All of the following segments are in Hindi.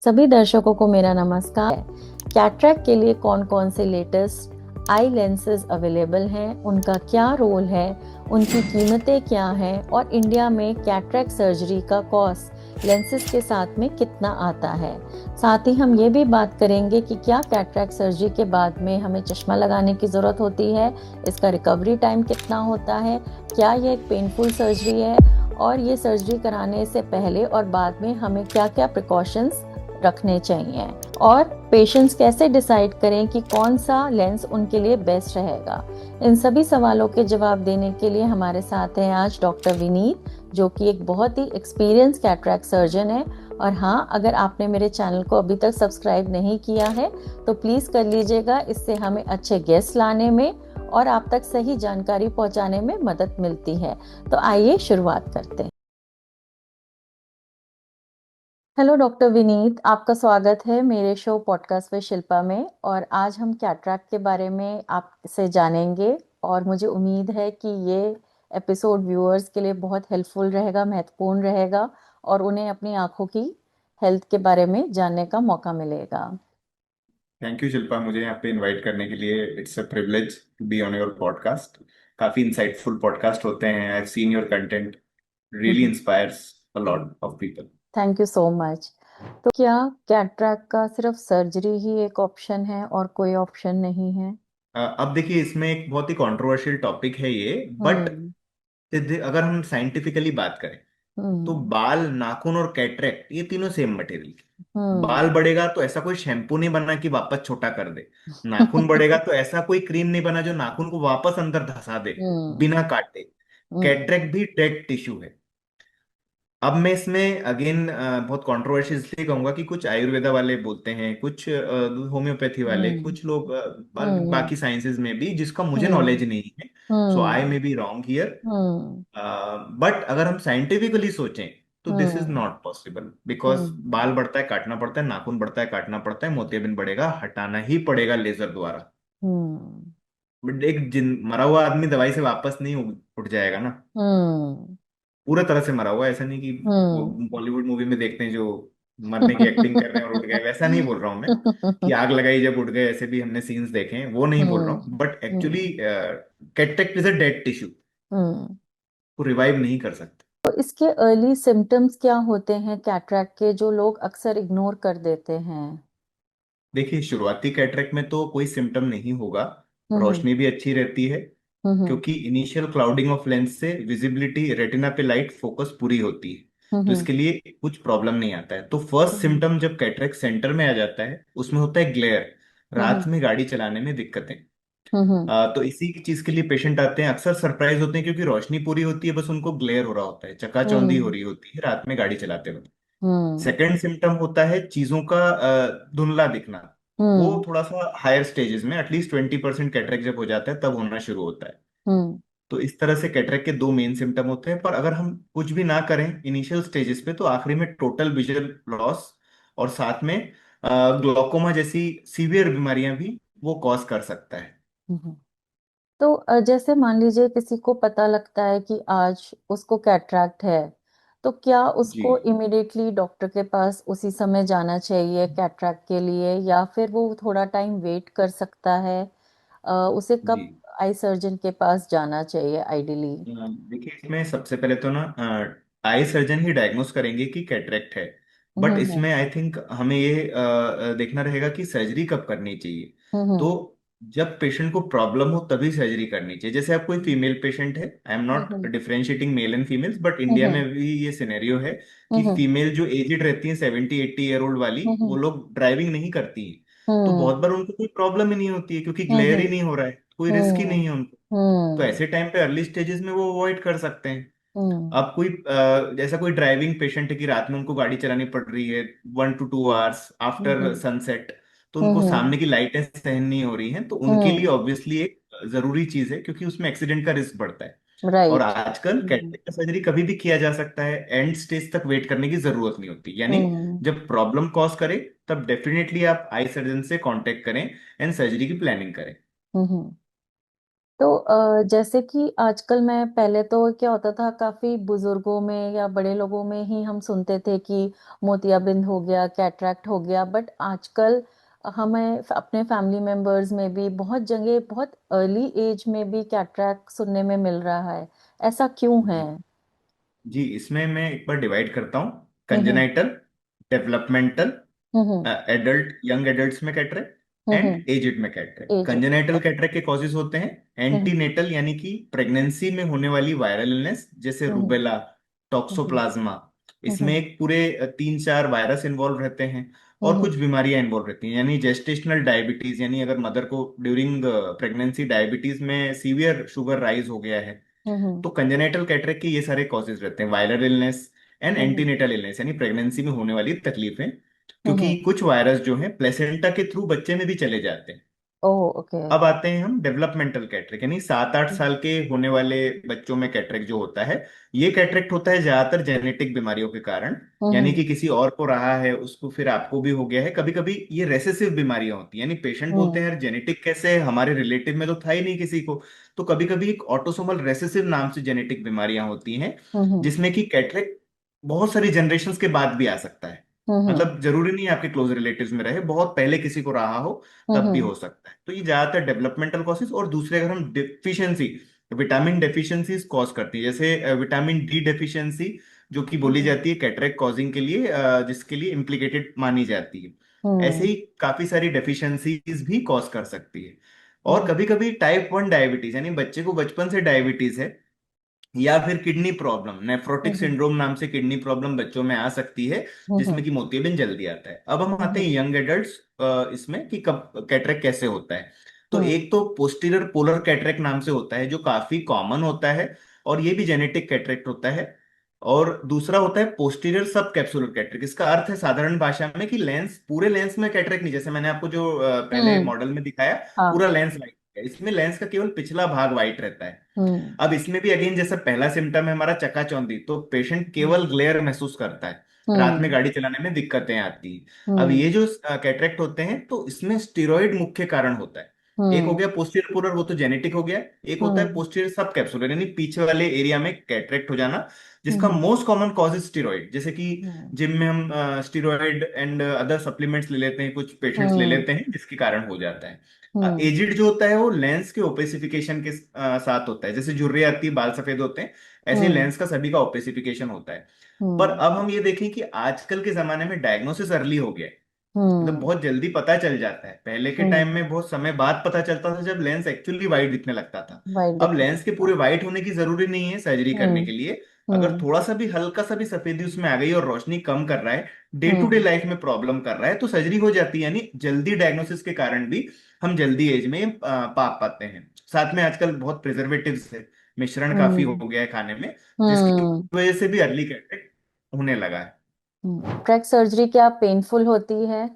सभी दर्शकों को मेरा नमस्कार। कैटरैक्ट के लिए कौन कौन से लेटेस्ट आई लेंसेज अवेलेबल हैं, उनका क्या रोल है, उनकी कीमतें क्या हैं और इंडिया में कैटरैक्ट सर्जरी का कॉस्ट लेंसेज के साथ में कितना आता है। साथ ही हम ये भी बात करेंगे कि क्या कैटरैक्ट सर्जरी के बाद में हमें चश्मा लगाने की ज़रूरत होती है, इसका रिकवरी टाइम कितना होता है, क्या ये एक पेनफुल सर्जरी है और ये सर्जरी कराने से पहले और बाद में हमें क्या क्या प्रिकॉशंस रखने चाहिए और पेशेंट्स कैसे डिसाइड करें कि कौन सा लेंस उनके लिए बेस्ट रहेगा। इन सभी सवालों के जवाब देने के लिए हमारे साथ हैं आज डॉक्टर विनीत, जो कि एक बहुत ही एक्सपीरियंस कैटरैक्ट सर्जन है। और हाँ, अगर आपने मेरे चैनल को अभी तक सब्सक्राइब नहीं किया है तो प्लीज़ कर लीजिएगा, इससे हमें अच्छे गेस्ट लाने में और आप तक सही जानकारी पहुंचाने में मदद मिलती है। तो आइए शुरुआत करते हैं। हेलो डॉक्टर विनीत, आपका स्वागत है मेरे शो पॉडकास्ट विद शिल्पा में। और आज हम कैटरैक्ट के बारे में आपसे जानेंगे और मुझे उम्मीद है कि ये एपिसोड व्यूअर्स के लिए बहुत हेल्पफुल रहेगा, महत्वपूर्ण रहेगा और उन्हें अपनी आंखों की हेल्थ के बारे में जानने का मौका मिलेगा। थैंक यू शिल्पा, मुझे यहाँ पे इनवाइट करने के लिए। It's a privilege to be on your podcast. काफी इंसाइटफुल पॉडकास्ट होते हैं। I have seen your content, really inspires a lot of people. Thank you so much. तो क्या कैटरैक्ट का सिर्फ सर्जरी ही एक ऑप्शन है और कोई ऑप्शन नहीं है? अब देखिए, इसमें एक बहुत ही कंट्रोवर्शियल टॉपिक है ये। बट हम्म। अगर हम साइंटिफिकली बात करें तो हम्म। बाल, नाखून और कैटरेक्ट ये तीनों सेम मटेरियल के। बाल हम्म। बढ़ेगा तो ऐसा कोई शैम्पू नहीं बना कि वापस छोटा कर दे। नाखून बढ़ेगा तो ऐसा कोई क्रीम नहीं बना जो नाखून को वापस अंदर धंसा दे हम्म। बिना काटे। हम्म। कैटरेक्ट भी डेड टिश्यू है। अब मैं इसमें अगेन बहुत कंट्रोवर्सी इसलिए कहूंगा कि कुछ आयुर्वेदा वाले बोलते हैं, कुछ होम्योपैथी वाले, हम्म। कुछ लोग हम्म। बाकी साइंसेज में भी, जिसका मुझे हम्म। नॉलेज नहीं है। So I hmm. May be wrong here. Hmm. But अगर हम साइंटिफिकली सोचें तो this is hmm. Not possible, because hmm. बाल बढ़ता है काटना पड़ता है, नाखून बढ़ता है काटना पड़ता है, मोतियाबिंद बढ़ेगा हटाना ही पड़ेगा लेजर द्वारा। हम्म। बट एक मरा हुआ आदमी दवाई से वापस नहीं उठ जाएगा ना। हम्म। पूरा तरह से मरा हुआ, ऐसा नहीं कि वो हम्म। बॉलीवुड मूवी में देखते हैं जो मरने की एक्टिंग कर रहे हैं और उठ गए, वैसा नहीं बोल रहा हूं मैं। कि आग लगाई जब उठ गए, ऐसे भी हमने सीन्स देखे हैं, वो नहीं बोल रहा हूँ। But actually hmm. Cataract is a dead tissue, hmm. को रिवाइव नहीं कर सकते। तो इसके अर्ली सिम्टम्स क्या होते हैं कैटरैक्ट के, जो लोग अक्सर इग्नोर कर देते हैं? देखिए, शुरुआती कैटरेक्ट में तो कोई सिम्टम नहीं होगा। हम्म। रोशनी भी अच्छी रहती है, हम्म। क्योंकि इनिशियल क्लाउडिंग ऑफ लेंस से विजिबिलिटी, रेटिना पे लाइट फोकस पूरी होती है। तो हम्म। इसके लिए कुछ प्रॉब्लम नहीं आता है। तो फर्स्ट हम्म। सिम्टम जब कैटरेक्ट सेंटर में आ जाता है उसमें होता है ग्लेयर, हम्म। रात में गाड़ी चलाने में दिक्कतें। हम्म। तो इसी की चीज के लिए पेशेंट आते हैं, अक्सर सरप्राइज होते हैं क्योंकि रोशनी पूरी होती है, बस उनको ग्लेयर हो रहा होता है, चकाचौंधी हो हम्म। रही होती है रात में गाड़ी चलाते वक्त। हम्म। सेकेंड सिम्टम होता है चीजों का धुंधला दिखना। वो हम्म। थोड़ा सा हायर स्टेजेस में, एटलीस्ट 20% कैटरेक्ट जब हो जाता है तब होना शुरू होता है। हम्म। तो इस तरह से कैटरेक्ट के दो मेन सिम्टम होते हैं। पर अगर हम कुछ भी ना करें इनिशियल स्टेजेस पे तो आखिरी में टोटल विजुअल लॉस और साथ में ग्लोकोमा जैसी सीवियर बीमारियां भी वो कॉज कर सकता है। हम्म। तो जैसे मान लीजिए किसी को पता लगता है कि आज उसको कैटरैक्ट है, तो क्या जी उसको इमिडिएटली डॉक्टर के पास उसी समय जाना चाहिए कैटरैक्ट के लिए, या फिर वो थोड़ा टाइम वेट कर सकता है? उसे जी। कब आई सर्जन के पास जाना चाहिए आइडियली? देखिए, इसमें सबसे पहले तो ना आई सर्जन ही डायग्नोस करेंगे कि कैटरेक्ट है। बट हम्म। इसमें आई थिंक हमें ये देखना रहेगा कि सर्जरी कब करनी चाहिए। हम्म। तो जब पेशेंट को प्रॉब्लम हो तभी सर्जरी करनी चाहिए। जैसे आप कोई फीमेल पेशेंट है, I am not hmm. Differentiating male and females, but India hmm. में भी ये सिनेरियो है कि हम्म। फीमेल जो एजिड रहती है, 70-80 ईयर ओल्ड वाली, वो हम्म। लोग ड्राइविंग नहीं करती हैं। तो बहुत हम्म। बार उनको कोई प्रॉब्लम ही नहीं होती है क्योंकि ग्लेयर ही हम्म। नहीं हो रहा है, कोई रिस्क ही नहीं हम्म। है उनको। तो हम्म। ऐसे टाइम पे अर्ली स्टेजेस में वो अवॉइड कर सकते हैं। हम्म। अब कोई जैसा कोई ड्राइविंग पेशेंट है कि रात में उनको गाड़ी चलानी पड़ रही है 1 to 2 hours after hmm. Sunset, तो उनको हम्म। सामने की लाइटें सहन नहीं हो रही हैं, तो उनके लिए हम्म। ऑब्वियसली एक जरूरी चीज है क्योंकि उसमें एक्सीडेंट का रिस्क बढ़ता है। और राइट। आजकल हम्म। कैटरेक्ट सर्जरी कभी भी किया जा सकता है, एंड स्टेज तक वेट करने की जरूरत नहीं होती। यानी हम्म। जब प्रॉब्लम कॉज करे तब डेफिनेटली आप आई सर्जन से कांटेक्ट करें एंड सर्जरी की प्लानिंग करें। हम्म। तो जैसे कि आजकल मैं पहले तो क्या होता था, काफी बुजुर्गों में या बड़े लोगों में ही हम सुनते थे कि मोतियाबिंद हो गया, कैटरैक्ट हो गया, बट आजकल हमें अपने फैमिली मेंबर्स में भी बहुत जगह बहुत अर्ली एज में भी कैटरैक्ट सुनने में मिल रहा है। ऐसा क्यों है? जी जी, इसमें मैं एक बार डिवाइड करता हूँ। हम्म। कंजेनाइटल, डेवलपमेंटल, हम्म। एडल्ट यंग एडल्ट्स में कैटरेक्ट, हम्म। एंड एजेड में कैटरेक्ट। एज। कंजेनाइटल कैटरेक्ट के कॉजेज होते हैं हम्म। एंटीनेटल, यानी कि प्रेगनेंसी में होने वाली वायरल इलनेस, जैसे हम्म। रूबेला, हम्म। टॉक्सोप्लाज्मा। इसमें हम्म। एक पूरे 3-4 वायरस इन्वॉल्व रहते हैं। और कुछ हम्म। बीमारियां इन्वॉल्व रहती हैं, यानी जेस्टेशनल डायबिटीज, यानी अगर मदर को ड्यूरिंग प्रेगनेंसी डायबिटीज में सीवियर शुगर राइज हो गया है, हम्म। तो कंजेनाइटल कैटरेक्ट के ये सारे कॉजेज रहते हैं, viral illness and hmm. Antenatal illness, यानी प्रेगनेंसी में होने वाली तकलीफें। क्योंकि हम्म। कुछ वायरस जो है प्लेसेंटा के थ्रू बच्चे में भी चले जाते हैं। ओह, ओके। अब आते हैं हम डेवलपमेंटल कैटरेक्ट, यानी 7-8 साल के होने वाले बच्चों में कैटरेक्ट जो होता है, ये कैटरेक्ट होता है ज्यादातर जेनेटिक बीमारियों के कारण। यानी हम्म। कि किसी और को रहा है, उसको फिर आपको भी हो गया है। कभी कभी ये रेसेसिव बीमारियां होती हैं, यानी पेशेंट बोलते हैं हम्म। यार जेनेटिक कैसे है, हमारे रिलेटिव में तो था ही नहीं किसी को। तो कभी कभी एक ऑटोसोमल रेसेसिव नाम से जेनेटिक बीमारियां होती हैं, हम्म। जिसमें कि कैटरेक्ट बहुत सारी जनरेशन्स के बाद भी आ सकता है। हम्म। मतलब जरूरी नहीं है आपके क्लोज रिलेटिव्स में रहे, बहुत पहले किसी को रहा हो तब भी हम्म। हो सकता है। तो ये ज्यादातर डेवलपमेंटल कॉसेज। और दूसरे अगर हम डिफिशियंसी, विटामिन डेफिशिएंसीज कॉज करती है, जैसे विटामिन डी डेफिशिएंसी, जो कि बोली हम्म। जाती है कैटरेक्ट कॉजिंग के लिए, जिसके लिए इम्प्लीकेटेड मानी जाती है। ऐसे हम्म। ही काफी सारी डेफिशिएंसीज भी कॉज कर सकती है। और हम्म। कभी कभी टाइप 1 डायबिटीज, यानी बच्चे को बचपन से डायबिटीज है, या फिर किडनी प्रॉब्लम, नेफ्रोटिक हम्म। सिंड्रोम नाम से किडनी प्रॉब्लम बच्चों में आ सकती है, जिसमें हम्म। कि मोतियाबिंद जल्दी आता है। अब हम आते हैं हम्म। यंग एडल्ट्स, इसमें कि कब कैटरेक्ट कैसे होता है। तो हम्म। एक तो पोस्टीरियर पोलर कैटरेक्ट नाम से होता है, जो काफी कॉमन होता है, और ये भी जेनेटिक कैटरेक्ट होता है। और दूसरा होता है पोस्टीरियर सब कैप्सुलर कैटरेक्ट। इसका अर्थ है साधारण भाषा में कि लेंस, पूरे लेंस में कैटरेक्ट नहीं, जैसे मैंने आपको जो पहले हम्म। मॉडल में दिखाया, पूरा हाँ। लेंस व्हाइट है, इसमें लेंस का केवल पिछला भाग व्हाइट रहता है। हम्म। अब इसमें भी अगेन, जैसा पहला सिम्टम है हमारा चकाचौंधी, तो पेशेंट हम्म। केवल ग्लेयर महसूस करता है, रात में हम्म। गाड़ी चलाने में दिक्कतें आती हैं। अब हम्म। ये जो कैटरेक्ट होते हैं, तो इसमें स्टेरॉइड मुख्य कारण होता है। एक हो हम्म। गया पोस्टीरियर पोलर, वो तो जेनेटिक हो गया। एक होता है हम्म। पोस्टीरियर सब कैप्सुलर, यानी पीछे वाले एरिया में कैटरेक्ट हो जाना, जिसका हम्म। मोस्ट कॉमन कॉज है स्टेरॉइड। जैसे कि हम्म। जिम में हम स्टेरॉइड एंड अदर सप्लीमेंट्स ले लेते हैं, कुछ पेशेंट्स ले हम्म। लेते हैं, जिसके कारण हो जाता है। हम्म। एजिड जो होता है वो लेंस के ओपेसिफिकेशन के साथ होता है, जैसे झुर्री आती है, बाल सफेद होते हैं, ऐसे हम्म। लेंस का सभी का ओपेसिफिकेशन होता है। पर हम्म। अब हम ये देखें कि आजकल के जमाने में डायग्नोसिस अर्ली हो गया है। मतलब हम्म। बहुत जल्दी पता चल जाता है। पहले के टाइम हम्म। में बहुत समय बाद पता चलता था, जब लेंस एक्चुअली वाइट दिखने लगता था। वाइट अब दिखने लेंस के लगता। पूरे वाइट होने की जरूरी नहीं है सर्जरी करने हम्म। के लिए। अगर हम्म। थोड़ा सा भी, हल्का सा भी सफेदी उसमें आ गई और रोशनी कम कर रहा है, day to day hmm. Life में प्रॉब्लम कर रहा है, तो सर्जरी हो जाती है। यानी जल्दी डायग्नोसिस के कारण भी हम जल्दी एज में पा पाते हैं। साथ में आजकल बहुत प्रिजर्वेटिव्स है, मिश्रण काफी हो हम्म। गया है खाने में, जिसकी हम्म। वजह से भी अर्ली कैटरेक्ट होने लगा है। ट्रैक सर्जरी क्या पेनफुल होती है?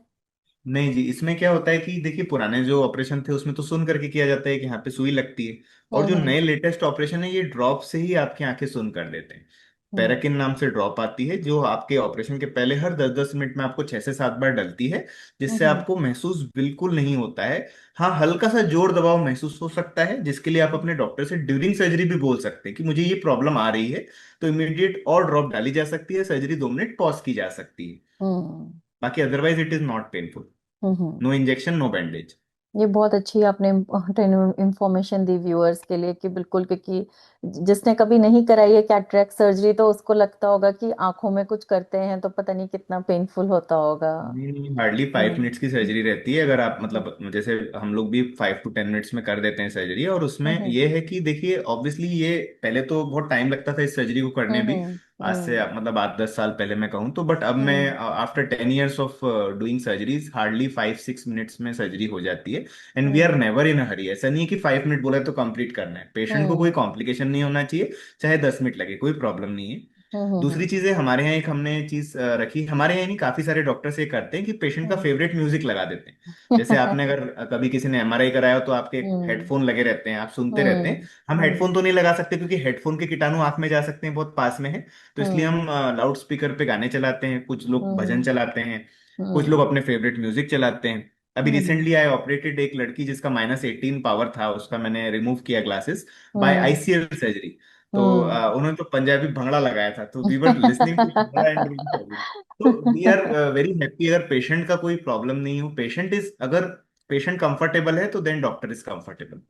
नहीं जी, इसमें क्या होता है कि देखिए, पुराने जो ऑपरेशन थे उसमें तो सुन करके किया जाता है कि यहाँ पे सुई लगती है। और जो हम्म। नए लेटेस्ट ऑपरेशन है, ये ड्रॉप से ही आपकी आंखें सुन कर देते हैं। हम्म। पैराकिन नाम से ड्रॉप आती है, जो आपके ऑपरेशन के पहले हर 10-10 मिनट में आपको 6 से 7 बार डलती है, जिससे हम्म। आपको महसूस बिल्कुल नहीं होता है। हाँ, हल्का सा जोर दबाव महसूस हो सकता है, जिसके लिए आप अपने डॉक्टर से ड्यूरिंग सर्जरी भी बोल सकते हैं कि मुझे ये प्रॉब्लम आ रही है, तो इमीडिएट और ड्रॉप डाली जा सकती है, सर्जरी 2 मिनट पॉज की जा सकती है। हम्म। बाकी otherwise it is not painful. Hmm. No injection, no bandage. ये बहुत अच्छी आपने इंफॉर्मेशन दी व्यूअर्स के लिए कि बिल्कुल, क्योंकि जिसने कभी नहीं कराई है कैटरेक्ट सर्जरी तो उसको लगता होगा कि आंखों में कुछ करते हैं तो पता नहीं कितना पेनफुल होता होगा। नहीं नहीं, हार्डली 5 मिनट्स की हम्म। सर्जरी रहती है। अगर आप, मतलब जैसे हम लोग भी 5 to 10 मिनट्स में कर देते हैं सर्जरी। और उसमें हम्म। ये है कि देखिए, ऑब्वियसली ये पहले तो बहुत टाइम लगता था इस सर्जरी को करने भी। हम्म। आज से हम्म। मतलब 8-10 साल पहले मैं कहूँ तो, बट अब मैं hmm. After 10 years of doing surgeries, hardly 5-6 minutes में सर्जरी हो जाती है। And we are hmm. Never in hurry. ऐसा नहीं है कि 5 मिनट बोला तो कंप्लीट करना है, पेशेंट को कोई हम्म। कॉम्प्लिकेशन नहीं होना चाहिए, चाहे 10 मिनट लगे, कोई प्रॉब्लम नहीं है। हम्म। दूसरी चीज है, हमारे यहाँ एक हमने चीज रखी, हमारे यहाँ नहीं, काफी सारे डॉक्टर्स ये करते हैं कि पेशेंट का हम्म। फेवरेट म्यूजिक लगा देते हैं। जैसे आपने अगर कभी किसी ने एमआरआई कराया हो, तो आपके हम्म। हेडफोन लगे रहते हैं, आप सुनते रहते हैं। हम्म। हम हम्म। हेडफोन तो नहीं लगा सकते, क्योंकि हेडफोन के कीटाणु आंख में जा सकते हैं, बहुत पास में है। तो इसलिए हम्म। हम लाउड स्पीकर पे गाने चलाते हैं, कुछ लोग भजन हम्म। चलाते हैं, कुछ हम्म। लोग अपने फेवरेट म्यूजिक चलाते हैं। अभी हम्म रिसेंटली आई ऑपरेटेड एक लड़की जिसका -18 पावर था, उसका मैंने रिमूव किया glasses by hmm ICL surgery. तो हम्म उन्होंने तो पंजाबी भंगड़ा लगाया था, तो we were listening to bhangra and doing surgery. तो वी आर वेरी हैप्पी अगर पेशेंट का कोई प्रॉब्लम नहीं हो, पेशेंट इज अगर पेशेंट कंफर्टेबल है तो देन डॉक्टर इज कंफर्टेबल।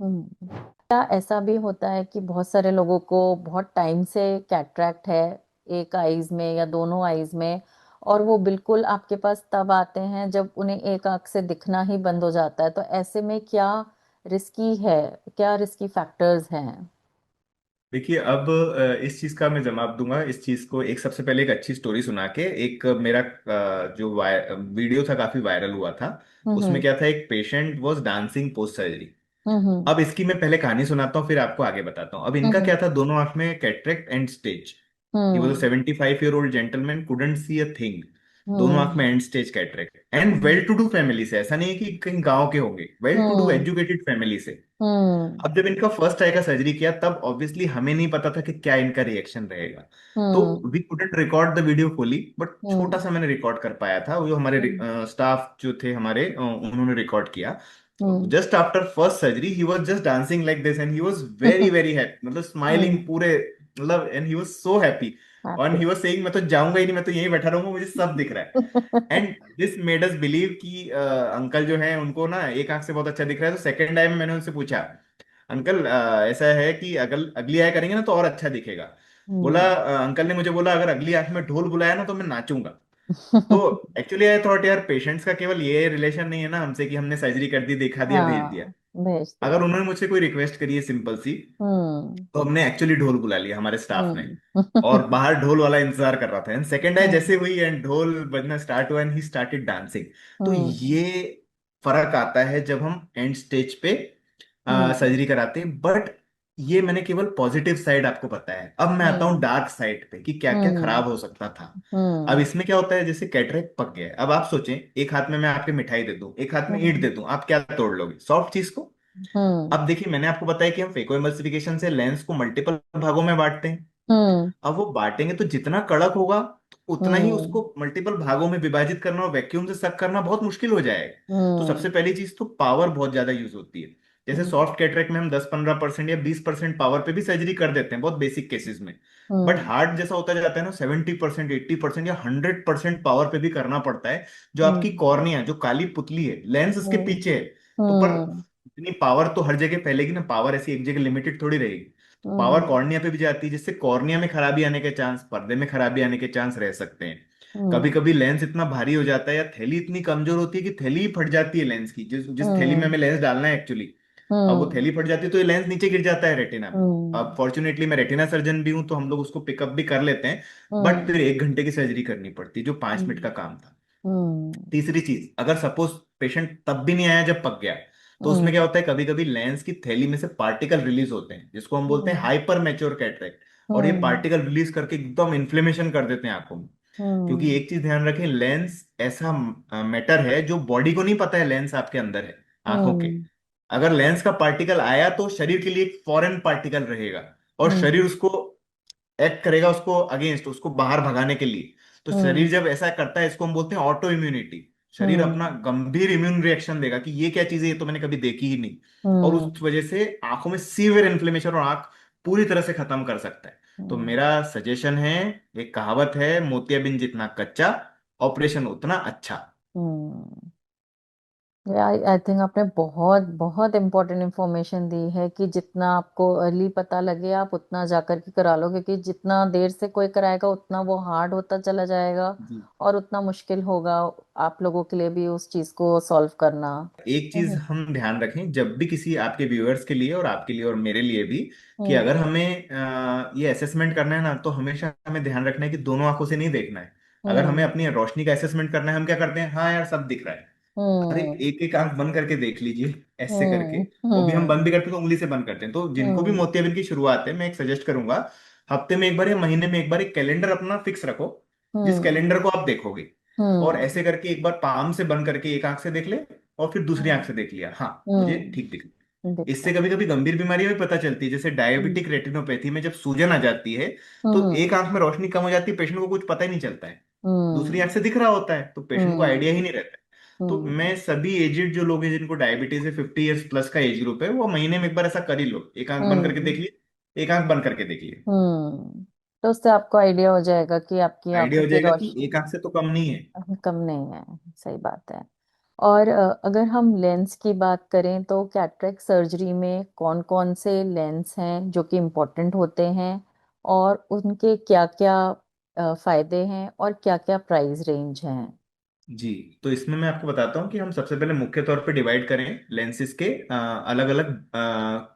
क्या ऐसा भी होता है कि बहुत सारे लोगों को बहुत टाइम से कैटरैक्ट है, एक आईज में या दोनों आईज में, और वो बिल्कुल आपके पास तब आते हैं जब उन्हें एक आंख से दिखना ही बंद हो जाता है, तो ऐसे में क्या रिस्की है, क्या रिस्की फैक्टर्स हैं? देखिए अब इस चीज का मैं जवाब दूंगा। इस चीज को एक सबसे पहले एक अच्छी स्टोरी सुना के, एक मेरा जो वीडियो था काफी वायरल हुआ था। उसमें हम्म क्या था, एक patient was dancing post surgery. Hmm अब इसकी मैं पहले कहानी सुनाता हूँ, फिर आपको आगे बताता हूँ। अब इनका हम्म क्या था, दोनों आंख में cataract end stage. He was a hmm 75-year-old gentleman, couldn't see a thing. दोनों आंख हम्म में end stage cataract, and well to do family से, ऐसा नहीं है कि कहीं गांव के होंगे, well to do hmm educated family से। हम्म अब जब इनका फर्स्ट आई का सर्जरी किया, तब ऑब्वियसली हमें नहीं पता था कि क्या इनका रिएक्शन रहेगा। तो hmm we couldn't record the video fully, but छोटा हम्म सा मैंने रिकॉर्ड कर पाया था। वो जो हमारे हम्म स्टाफ जो थे हमारे, उन्होंने रिकॉर्ड किया। Hmm just after first surgery he was just dancing like this, and he was very very happy, मतलब स्माइलिंग हम्म पूरे, मतलब, and he was so happy. और हैप्पी। ही वाज सेइंग मैं तो जाऊंगा ही नहीं, मैं तो यहीं बैठा रहूंगा, मुझे सब दिख रहा है। And this made us believe कि अंकल जो है उनको ना एक आंख से बहुत अच्छा दिख रहा है। तो सेकंड टाइम मैंने उनसे पूछा, अंकल ऐसा है कि अगर अगली आय करेंगे ना तो और अच्छा दिखेगा। बोला, हम्म अंकल ने मुझे बोला, अगर अगली आंख में ढोल बुलाया ना तो मैं नाचूंगा। तो एक्चुअली आई थॉट यार, पेशेंट्स का केवल ये रिलेशन नहीं है ना हमसे कि हमने सर्जरी कर दी, दिखा दिया, भेज दिया। हाँ, भेज अगर दिया। उन्होंने मुझसे कोई रिक्वेस्ट करी है सिंपल सी, हम्म तो हमने एक्चुअली ढोल बुला लिया हमारे स्टाफ ने। हम्म और बाहर ढोल वाला इंतजार कर रहा था, एंड सेकेंड आई हम्म जैसे हुई एंड ढोल बजना स्टार्ट हुआ एंड ही स्टार्टेड डांसिंग। तो हम्म ये फर्क आता है जब हम एंड स्टेज पे हम्म सर्जरी कराते हैं। बट ये मैंने केवल पॉजिटिव साइड आपको बताया है। अब मैं आता हूँ हम्म डार्क साइड पे कि क्या क्या हम्म खराब हो सकता था। अब हम्म इसमें क्या होता है, जैसे कैटरेक्ट पक गया है, अब आप सोचें, एक हाथ में मैं आपके मिठाई दे दूं, एक हाथ में ईंट हम्म दे दूं, आप क्या तोड़ लोगे, सॉफ्ट चीज को। हम्म अब देखिए, मैंने आपको बताया कि हम फेको एमल्सिफिकेशन से लेंस को मल्टीपल भागों में बांटते हैं। हम्म अब वो बांटेंगे तो जितना कड़क होगा, तो उतना ही हम्म उसको मल्टीपल भागों में विभाजित करना और वैक्यूम से सक करना बहुत मुश्किल हो जाएगा। तो हम्म सबसे पहली चीज तो पावर बहुत ज्यादा यूज होती है। जैसे हम्म सॉफ्ट कैटरेक्ट में हम 10-15% या 20% पावर पे भी सर्जरी कर देते हैं बहुत बेसिक केसेस में। बट हम्म हार्ड जैसा होता जाता है ना, 70%, 80% या 100% पावर पे भी करना पड़ता है। जो आपकी हम्म कॉर्निया, जो काली पुतली है, लेंस उसके हम्म पीछे है। तो पर हम्म इतनी पावर तो हर जगह फैलेगी ना, पावर ऐसी एक जगह लिमिटेड थोड़ी रहेगी। तो पावर हम्म कॉर्निया पे भी जाती है, जिससे कॉर्निया में खराबी आने के चांस, पर्दे में खराबी आने के चांस रह सकते हैं। कभी हम्म कभी लेंस इतना भारी हो जाता है या थैली इतनी कमजोर होती है कि थैली ही फट जाती है लेंस की, जिस जिस थैली में हम्म हमें लेंस डालना है एक्चुअली। अब वो हम्म थैली फट जाती है तो ये लेंस नीचे गिर जाता है रेटिना में। अब हम्म फॉर्चुनेटली मैं रेटिना सर्जन भी हूं, तो हम लोग उसको पिकअप भी कर लेते हैं। बट हम्म फिर 1 घंटे की सर्जरी करनी पड़ती है, जो 5 मिनट का काम था। हम्म तीसरी चीज, अगर सपोज पेशेंट तब भी नहीं आया जब पक गया, तो उसमें क्या हम्म होता है, कभी कभी लेंस की थैली में से पार्टिकल रिलीज होते हैं, जिसको हम बोलते हैं हम्म हाइपर मैच्योर कैटरेक्ट। और ये हम्म पार्टिकल रिलीज करके एकदम इन्फ्लेमेशन कर देते हैं आंखों में। क्योंकि हम्म एक चीज ध्यान रखें, लेंस ऐसा मैटर है जो बॉडी को नहीं पता है लेंस आपके अंदर है, आंखों के। हम्म अगर लेंस का पार्टिकल आया तो शरीर के लिए एक फॉरेन पार्टिकल रहेगा, और शरीर हम्म उसको एक्ट करेगा, उसको अगेंस्ट, उसको बाहर भगाने के लिए। तो शरीर हम्म जब ऐसा करता है, इसको हम बोलते हैं ऑटो इम्यूनिटी। शरीर अपना हम्म गंभीर इम्यून रिएक्शन देगा कि ये क्या चीज है, ये तो मैंने कभी देखी ही नहीं। और हम्म उस वजह से आंखों में सीवियर इन्फ्लेमेशन, और आंख पूरी तरह से खत्म कर सकता है। तो हम्म मेरा सजेशन है, एक कहावत है, मोतियाबिंद जितना कच्चा, ऑपरेशन उतना अच्छा। हम्म आई आई थिंक आपने बहुत बहुत इम्पोर्टेंट इंफॉर्मेशन दी है कि जितना आपको अर्ली पता लगे आप उतना जाकर के करा लो, क्योंकि जितना देर से कोई कराएगा उतना वो हार्ड होता चला जाएगा जी। और उतना मुश्किल होगा आप लोगों के लिए भी उस चीज को सॉल्व करना। एक चीज हम्म हम ध्यान रखें, जब भी किसी आपके व्यूअर्स के लिए और आपके लिए और मेरे लिए भी, कि हम्म अगर हमें ये असेसमेंट करना है ना, तो हमेशा हमें ध्यान रखना है कि दोनों आंखों से नहीं देखना है। अगर हमें हम्म अपनी रोशनी का असेसमेंट करना है, हम क्या करते हैं, हाँ यार सब दिख रहा है, अरे हम्म एक एक आंख बंद करके देख लीजिए, ऐसे करके। हम्म वो भी हम बंद हम्म भी करते हैं तो उंगली से बंद करते हैं। तो जिनको भी हम्म मोतियाबिंद की शुरुआत है, मैं एक सजेस्ट करूंगा, हफ्ते में एक बार या महीने में एक बार एक कैलेंडर अपना फिक्स रखो, जिस हम्म कैलेंडर को आप देखोगे। और हम्म ऐसे करके एक बार पाम से बंद करके एक आंख से देख ले, और फिर दूसरी आंख से देख लिया, हाँ मुझे ठीक दिख रहा है। दिखता इससे कभी कभी गंभीर बीमारियां भी पता चलती है, जैसे हम्म डायबिटिक रेटिनोपैथी में जब सूजन आ जाती है, तो हम्म एक आंख में रोशनी कम हो जाती है, पेशेंट को कुछ पता ही नहीं चलता है। दूसरी हम्म आंख से दिख रहा होता है, तो पेशेंट को हम्म आइडिया ही नहीं रहता है। तो हम्म। मैं सभी एजेड जो लोग हैं जिनको डायबिटीज है, 50 ईयर्स प्लस का एज ग्रुप है, वो महीने में एक बार ऐसा कर ही लो, एक आंख बंद करके देख हम्म। लिए, एक आंख बंद करके देख लिए। तो उससे आपको आइडिया हो जाएगा कि आपकी आइडिया आंखों हो की जाएगा कि रोशनी एक आंख से तो कम नहीं है। कम नहीं है। सही बात है। और अगर हम लेंस की बात करें तो कैटरेक्ट सर्जरी में कौन कौन से लेंस हैं जो कि इम्पोर्टेंट होते हैं, और उनके क्या क्या फायदे हैं और क्या क्या प्राइस रेंज हैं? जी, तो इसमें मैं आपको बताता हूँ कि हम सबसे पहले मुख्य तौर पे डिवाइड करें लेंसेज के अलग अलग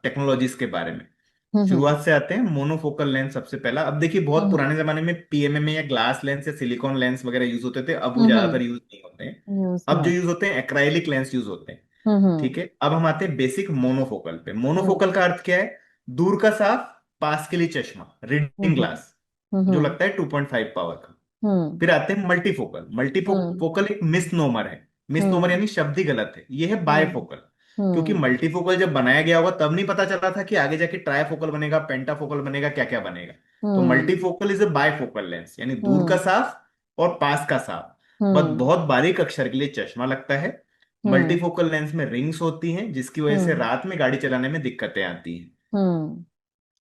टेक्नोलॉजीज के बारे में। हम्म। शुरुआत से आते हैं मोनोफोकल लेंस सबसे पहला। अब देखिए, बहुत हम्म। पुराने जमाने में पीएमएम या ग्लास लेंस या सिलिकॉन लेंस वगैरह यूज होते थे, अब वो हम्म। ज्यादातर यूज नहीं होते हैं। न्यूज अब में। जो यूज होते हैं एक्राइलिक लेंस यूज होते हैं। हम्म। ठीक है, अब हम आते हैं बेसिक मोनोफोकल पे। हम्म। मोनोफोकल का अर्थ क्या है? दूर का साफ, पास के लिए चश्मा, रीडिंग हम्म। ग्लास, जो हम्म। लगता है 2.5 पावर का। हम्म। फिर आते हैं मल्टीफोकल। हम्म। मल्टीफोकल एक मिसनोमर है। मिसनोमर हम्म। यानी शब्द ही गलत है, ये है हम्म। बायफोकल। क्योंकि हम्म। मल्टीफोकल जब बनाया गया होगा तब नहीं पता चला था कि आगे जाके ट्राइफोकल बनेगा, पेंटाफोकल बनेगा, क्या क्या बनेगा। तो hmm. Multifocal is a bifocal lens, यानी दूर का हम्म। साफ और पास का साफ। बस हम्म। बहुत बारीक अक्षर के लिए चश्मा लगता है। हम्म। मल्टीफोकल लेंस में रिंग्स होती हैं, जिसकी वजह से हम्म। रात में गाड़ी चलाने में दिक्कतें आती हैं। हम्म।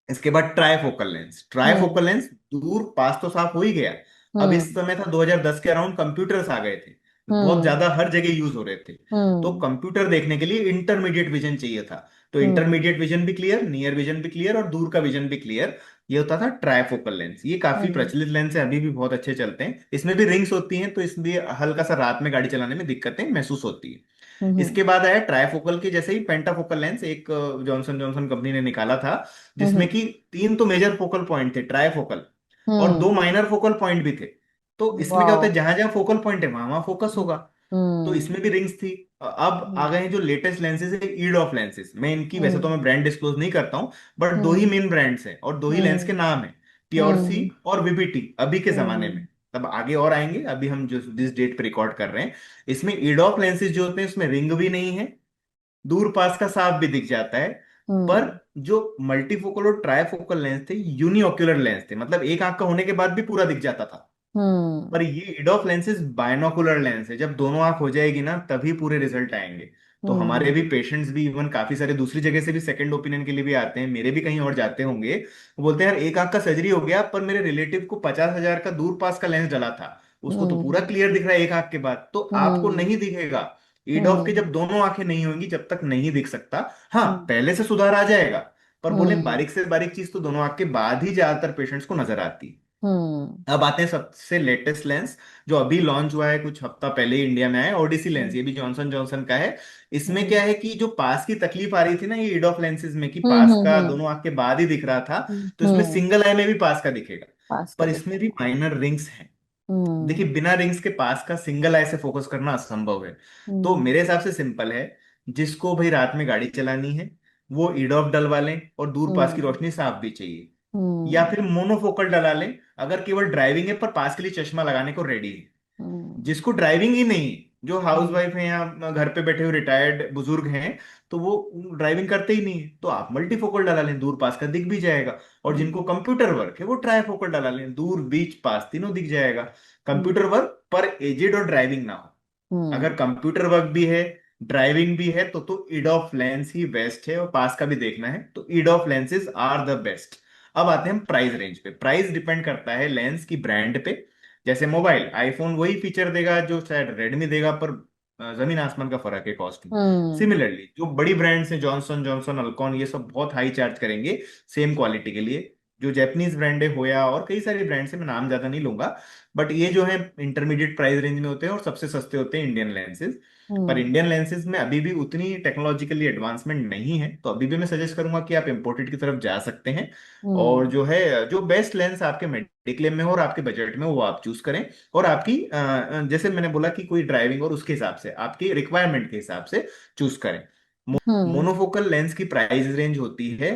इसके बाद ट्राइफोकल लेंस। हम्म। ट्राइफोकल लेंस दूर पास तो साफ हो ही गया। अब इस हम्म। समय था 2010 के अराउंड, कंप्यूटर्स आ गए थे, बहुत हम्म। ज्यादा हर जगह यूज हो रहे थे। तो हम्म। कंप्यूटर देखने के लिए इंटरमीडिएट विजन चाहिए था। तो हम्म। इंटरमीडिएट विजन भी क्लियर, नियर विजन भी क्लियर और दूर का विजन भी क्लियर, ये होता था ट्राइफोकल लेंस। ये काफी हम्म। प्रचलित लेंस है, अभी भी बहुत अच्छे चलते हैं। इसमें भी रिंग्स होती हैं, तो इसलिए हल्का सा रात में गाड़ी चलाने में दिक्कतें महसूस होती है। हम्म। इसके बाद आया ट्राइफोकल के जैसे ही पेंटाफोकल लेंस, एक जॉनसन जॉनसन कंपनी ने निकाला था, जिसमें हम्म। कि तीन तो मेजर फोकल पॉइंट थे ट्राइफोकल, और दो हम्म। माइनर फोकल पॉइंट भी थे। तो इसमें क्या होता वाओ। है, जहां जहां फोकल पॉइंट है वहां वहां फोकस होगा। तो हम्म। इसमें भी रिंग्स थी। अब आ गए हैं जो लेटेस्ट लेंसेज है, ईड ऑफ लेंसेज। मैं इनकी वैसे तो हम्म। मैं ब्रांड डिस्क्लोज नहीं करता हूँ, बट दो ही हम्म। मेन ब्रांड्स हैं और दो ही लेंस के हम्म। नाम है, प्योरसी हम्म। और वीबीटी अभी के जमाने हम्म। में। तब आगे और आएंगे, अभी हम जो जिस डेट पे रिकॉर्ड कर रहे हैं, इसमें ईड ऑफ लेंसेज जो होते हैं उसमें रिंग भी नहीं है, दूर पास का साफ भी दिख जाता है। पर हम्म। जो मल्टीफोकल और ट्राइफोकल लेंस थे, यूनिओक्यूलर लेंस थे, मतलब एक आंख का होने के बाद भी पूरा दिख जाता था। पर हम्म। ये इडोफ लेंसेज बायनोकुलर लेंस है, जब दोनों आंख हो जाएगी ना तभी पूरे रिजल्ट आएंगे। तो हमारे हम्म। भी पेशेंट्स भी, इवन काफी सारे दूसरी जगह से भी सेकंड ओपिनियन के लिए भी आते हैं, मेरे भी कहीं और जाते होंगे, वो बोलते हैं यार एक आंख का सर्जरी हो गया पर मेरे रिलेटिव को 50,000 का दूर पास का लेंस डला था, उसको तो पूरा हम्म। क्लियर दिख रहा है एक आंख के बाद, तो आपको हम्म। नहीं दिखेगा। ईडॉफ के हम्म। जब दोनों आंखें नहीं होंगी जब तक नहीं दिख सकता। हाँ, हम्म। पहले से सुधार आ जाएगा, पर बोले हम्म। बारीक से बारीक चीज तो दोनों आंख के बाद ही ज्यादातर पेशेंट्स को नजर आती है। हम्म। अब आते हैं सबसे लेटेस्ट लेंस, जो अभी लॉन्च हुआ है, कुछ हफ्ता पहले ही इंडिया में आया है, ओडिसी लेंस। हम्म। ये भी जॉनसन जॉनसन का है। इसमें हम्म। क्या है कि जो पास की तकलीफ आ रही थी ना ये ईड ऑफ लेंसेज में, कि हम्म। पास का हम्म। दोनों आंख के बाद ही दिख रहा था, तो इसमें हम्म। सिंगल आई में भी पास का दिखेगा। पास का पर इसमें दिखता भी है। माइनर रिंग्स हैं। देखिए, हम्म। बिना रिंग्स के पास का सिंगल आई से फोकस करना असंभव है। तो हम्म। मेरे हिसाब से सिंपल है, जिसको भाई रात में गाड़ी चलानी है वो ईड ऑफ डलवा लें, और दूर पास की हम्म। रोशनी साफ भी चाहिए, या हम्म। फिर मोनोफोकल डला लें अगर केवल ड्राइविंग है पर पास के लिए चश्मा लगाने को रेडी है। हम्म। जिसको ड्राइविंग ही नहीं है, जो हाउस हम्म। वाइफ है या घर पे बैठे हुए रिटायर्ड बुजुर्ग हैं, तो वो ड्राइविंग करते ही नहीं है, तो आप मल्टीफोकल डला लें, दूर पास का दिख भी जाएगा। और जिनको हम्म। कंप्यूटर वर्क है वो ट्राइफोकल डला लें, दूर बीच पास तीनों दिख जाएगा। कंप्यूटर वर्क पर एजेड और ड्राइविंग ना हो। हम्म। अगर कंप्यूटर वर्क भी है, ड्राइविंग भी है, तो ईड ऑफ लेंस ही बेस्ट है, और पास का भी देखना है तो EDOF lenses are the best. अब आते हैं हम प्राइस रेंज पे। प्राइस डिपेंड करता है लेंस की ब्रांड पे। जैसे मोबाइल, आईफोन वही फीचर देगा जो शायद रेडमी देगा, पर जमीन आसमान का फर्क है कॉस्ट में। हम्म। सिमिलरली जो बड़ी ब्रांड्स हैं, जॉनसन जॉनसन, अल्कॉन, ये सब बहुत हाई चार्ज करेंगे सेम क्वालिटी के लिए। जो जैपनीज ब्रांड है होया और कई सारी ब्रांड्स है, मैं नाम ज्यादा नहीं लूंगा, बट ये जो है इंटरमीडिएट प्राइस रेंज में होते हैं और सबसे सस्ते होते हैं इंडियन लेंसेज। पर हम्म। इंडियन लेंसेज में अभी भी उतनी टेक्नोलॉजिकली एडवांसमेंट नहीं है, तो अभी भी मैं सजेस्ट करूंगा कि आप इंपोर्टेड की तरफ जा सकते हैं। और हम्म। जो है, जो बेस्ट लेंस आपके मेडिक्लेम में हो और आपके बजट में हो वो आप चूज करें। और आपकी जैसे मैंने बोला कि कोई ड्राइविंग और उसके हिसाब से आपकी रिक्वायरमेंट के हिसाब से चूज करें। हम्म। मोनोफोकल लेंस की प्राइस रेंज होती है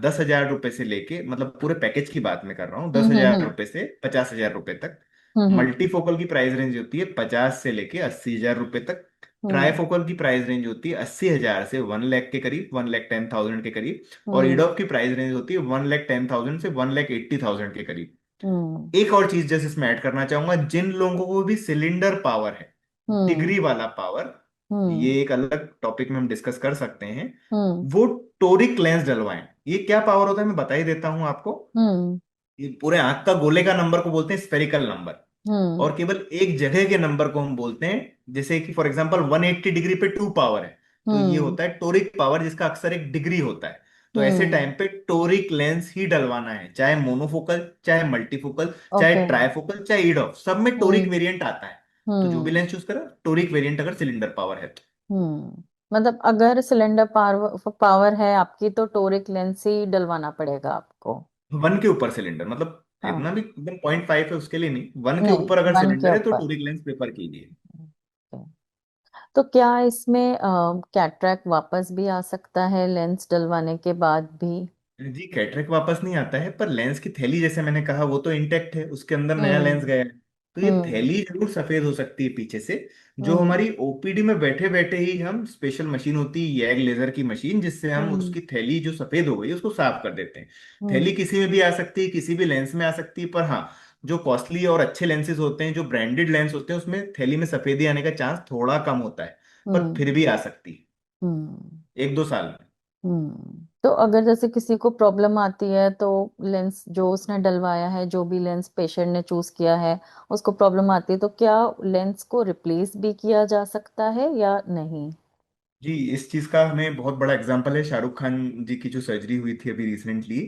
10,000 रुपए से लेके, मतलब पूरे पैकेज की बात मैं कर रहा हूँ, दस हम्म। हजार हम्म। रुपए से 50,000 रुपए तक। हम्म। मल्टीफोकल की प्राइस रेंज होती है 50 से लेके 80,000 रुपए तक। हम्म। ट्राइफोकल की प्राइस रेंज होती है 80,000 से 1 लाख के करीब, 1,10,000 के करीब। और हम्म। इडोफ की प्राइस रेंज होती है 1,10,000 से 1,80,000 के करीब। हम्म। एक और चीज जैसे इसमें ऐड करना चाहूंगा, जिन लोगों को भी सिलेंडर पावर है, डिग्री हम्म। वाला पावर, हम्म। ये एक अलग टॉपिक में हम डिस्कस कर सकते हैं। हम्म। वो टोरिक लेंस डलवाएं। ये क्या पावर होता है मैं बता ही देता हूं आपको। हम्म। ये पूरे आंख का गोले का नंबर को बोलते हैं स्फेरिकल नंबर। हम्म। और केवल एक जगह के नंबर को हम बोलते हैं, जैसे कि फॉर एग्जांपल 180 डिग्री पे 2 पावर है, तो ये हम्म। होता है टोरिक पावर, जिसका अक्सर एक डिग्री होता है। तो ऐसे हम्म। टाइम पे टोरिक लेंस ही डलवाना है, चाहे मोनोफोकल, चाहे मल्टीफोकल, चाहे ओके। ट्राइफोकल, चाहे ईडॉफ, सब में टोरिक हम्म। वेरिएंट आता है। तो जो भी हम्म। लेंस चूज करा टोरिक वेरिएंट, अगर सिलेंडर पावर है तो। मतलब अगर सिलेंडर पावर पावर है आपकी तो टोरिक लेंस ही डलवाना पड़ेगा आपको। 1 के ऊपर सिलेंडर, मतलब इतना हाँ। भी एकदम 0.5 है उसके लिए नहीं, 1 के नहीं, ऊपर अगर 1 के सिलेंडर है तो ऊपर। टोरिक लेंस प्रेफर कीजिए। तो क्या इसमें कैटरैक्ट वापस भी आ सकता है लेंस डलवाने के बाद भी? जी कैटरेक वापस नहीं आता है, पर लेंस की थैली जैसे मैंने कहा वो तो इंटेक्ट है, उसके अंदर नया लेंस हम्म। गया है। तो ये हम्म। थैली जरूर सफेद हो सकती है पीछे से। जो हम्म। हमारी ओपीडी में बैठे बैठे ही हम स्पेशल मशीन होती है यैग लेजर की मशीन, जिससे हम हम्म। उसकी थैली जो सफेद हो गई उसको साफ कर देते हैं। थैली हम्म। किसी में भी आ सकती है, किसी भी लेंस में आ सकती है, पर हाँ, जो कॉस्टली और अच्छे लेंसेज होते हैं, जो ब्रांडेड लेंस होते हैं, उसमें थैली में सफेदी आने का चांस थोड़ा कम होता है, पर हम्म। फिर भी आ सकती है हम्म। 1-2 साल में। तो अगर जैसे किसी को प्रॉब्लम आती है तो लेंस जो उसने डलवाया है, जो भी लेंस पेशेंट ने चूज किया है, उसको प्रॉब्लम आती है तो क्या लेंस को रिप्लेस भी किया जा सकता है या नहीं? जी इस चीज का हमें बहुत बड़ा एग्जांपल है शाहरुख खान जी की जो सर्जरी हुई थी अभी रिसेंटली,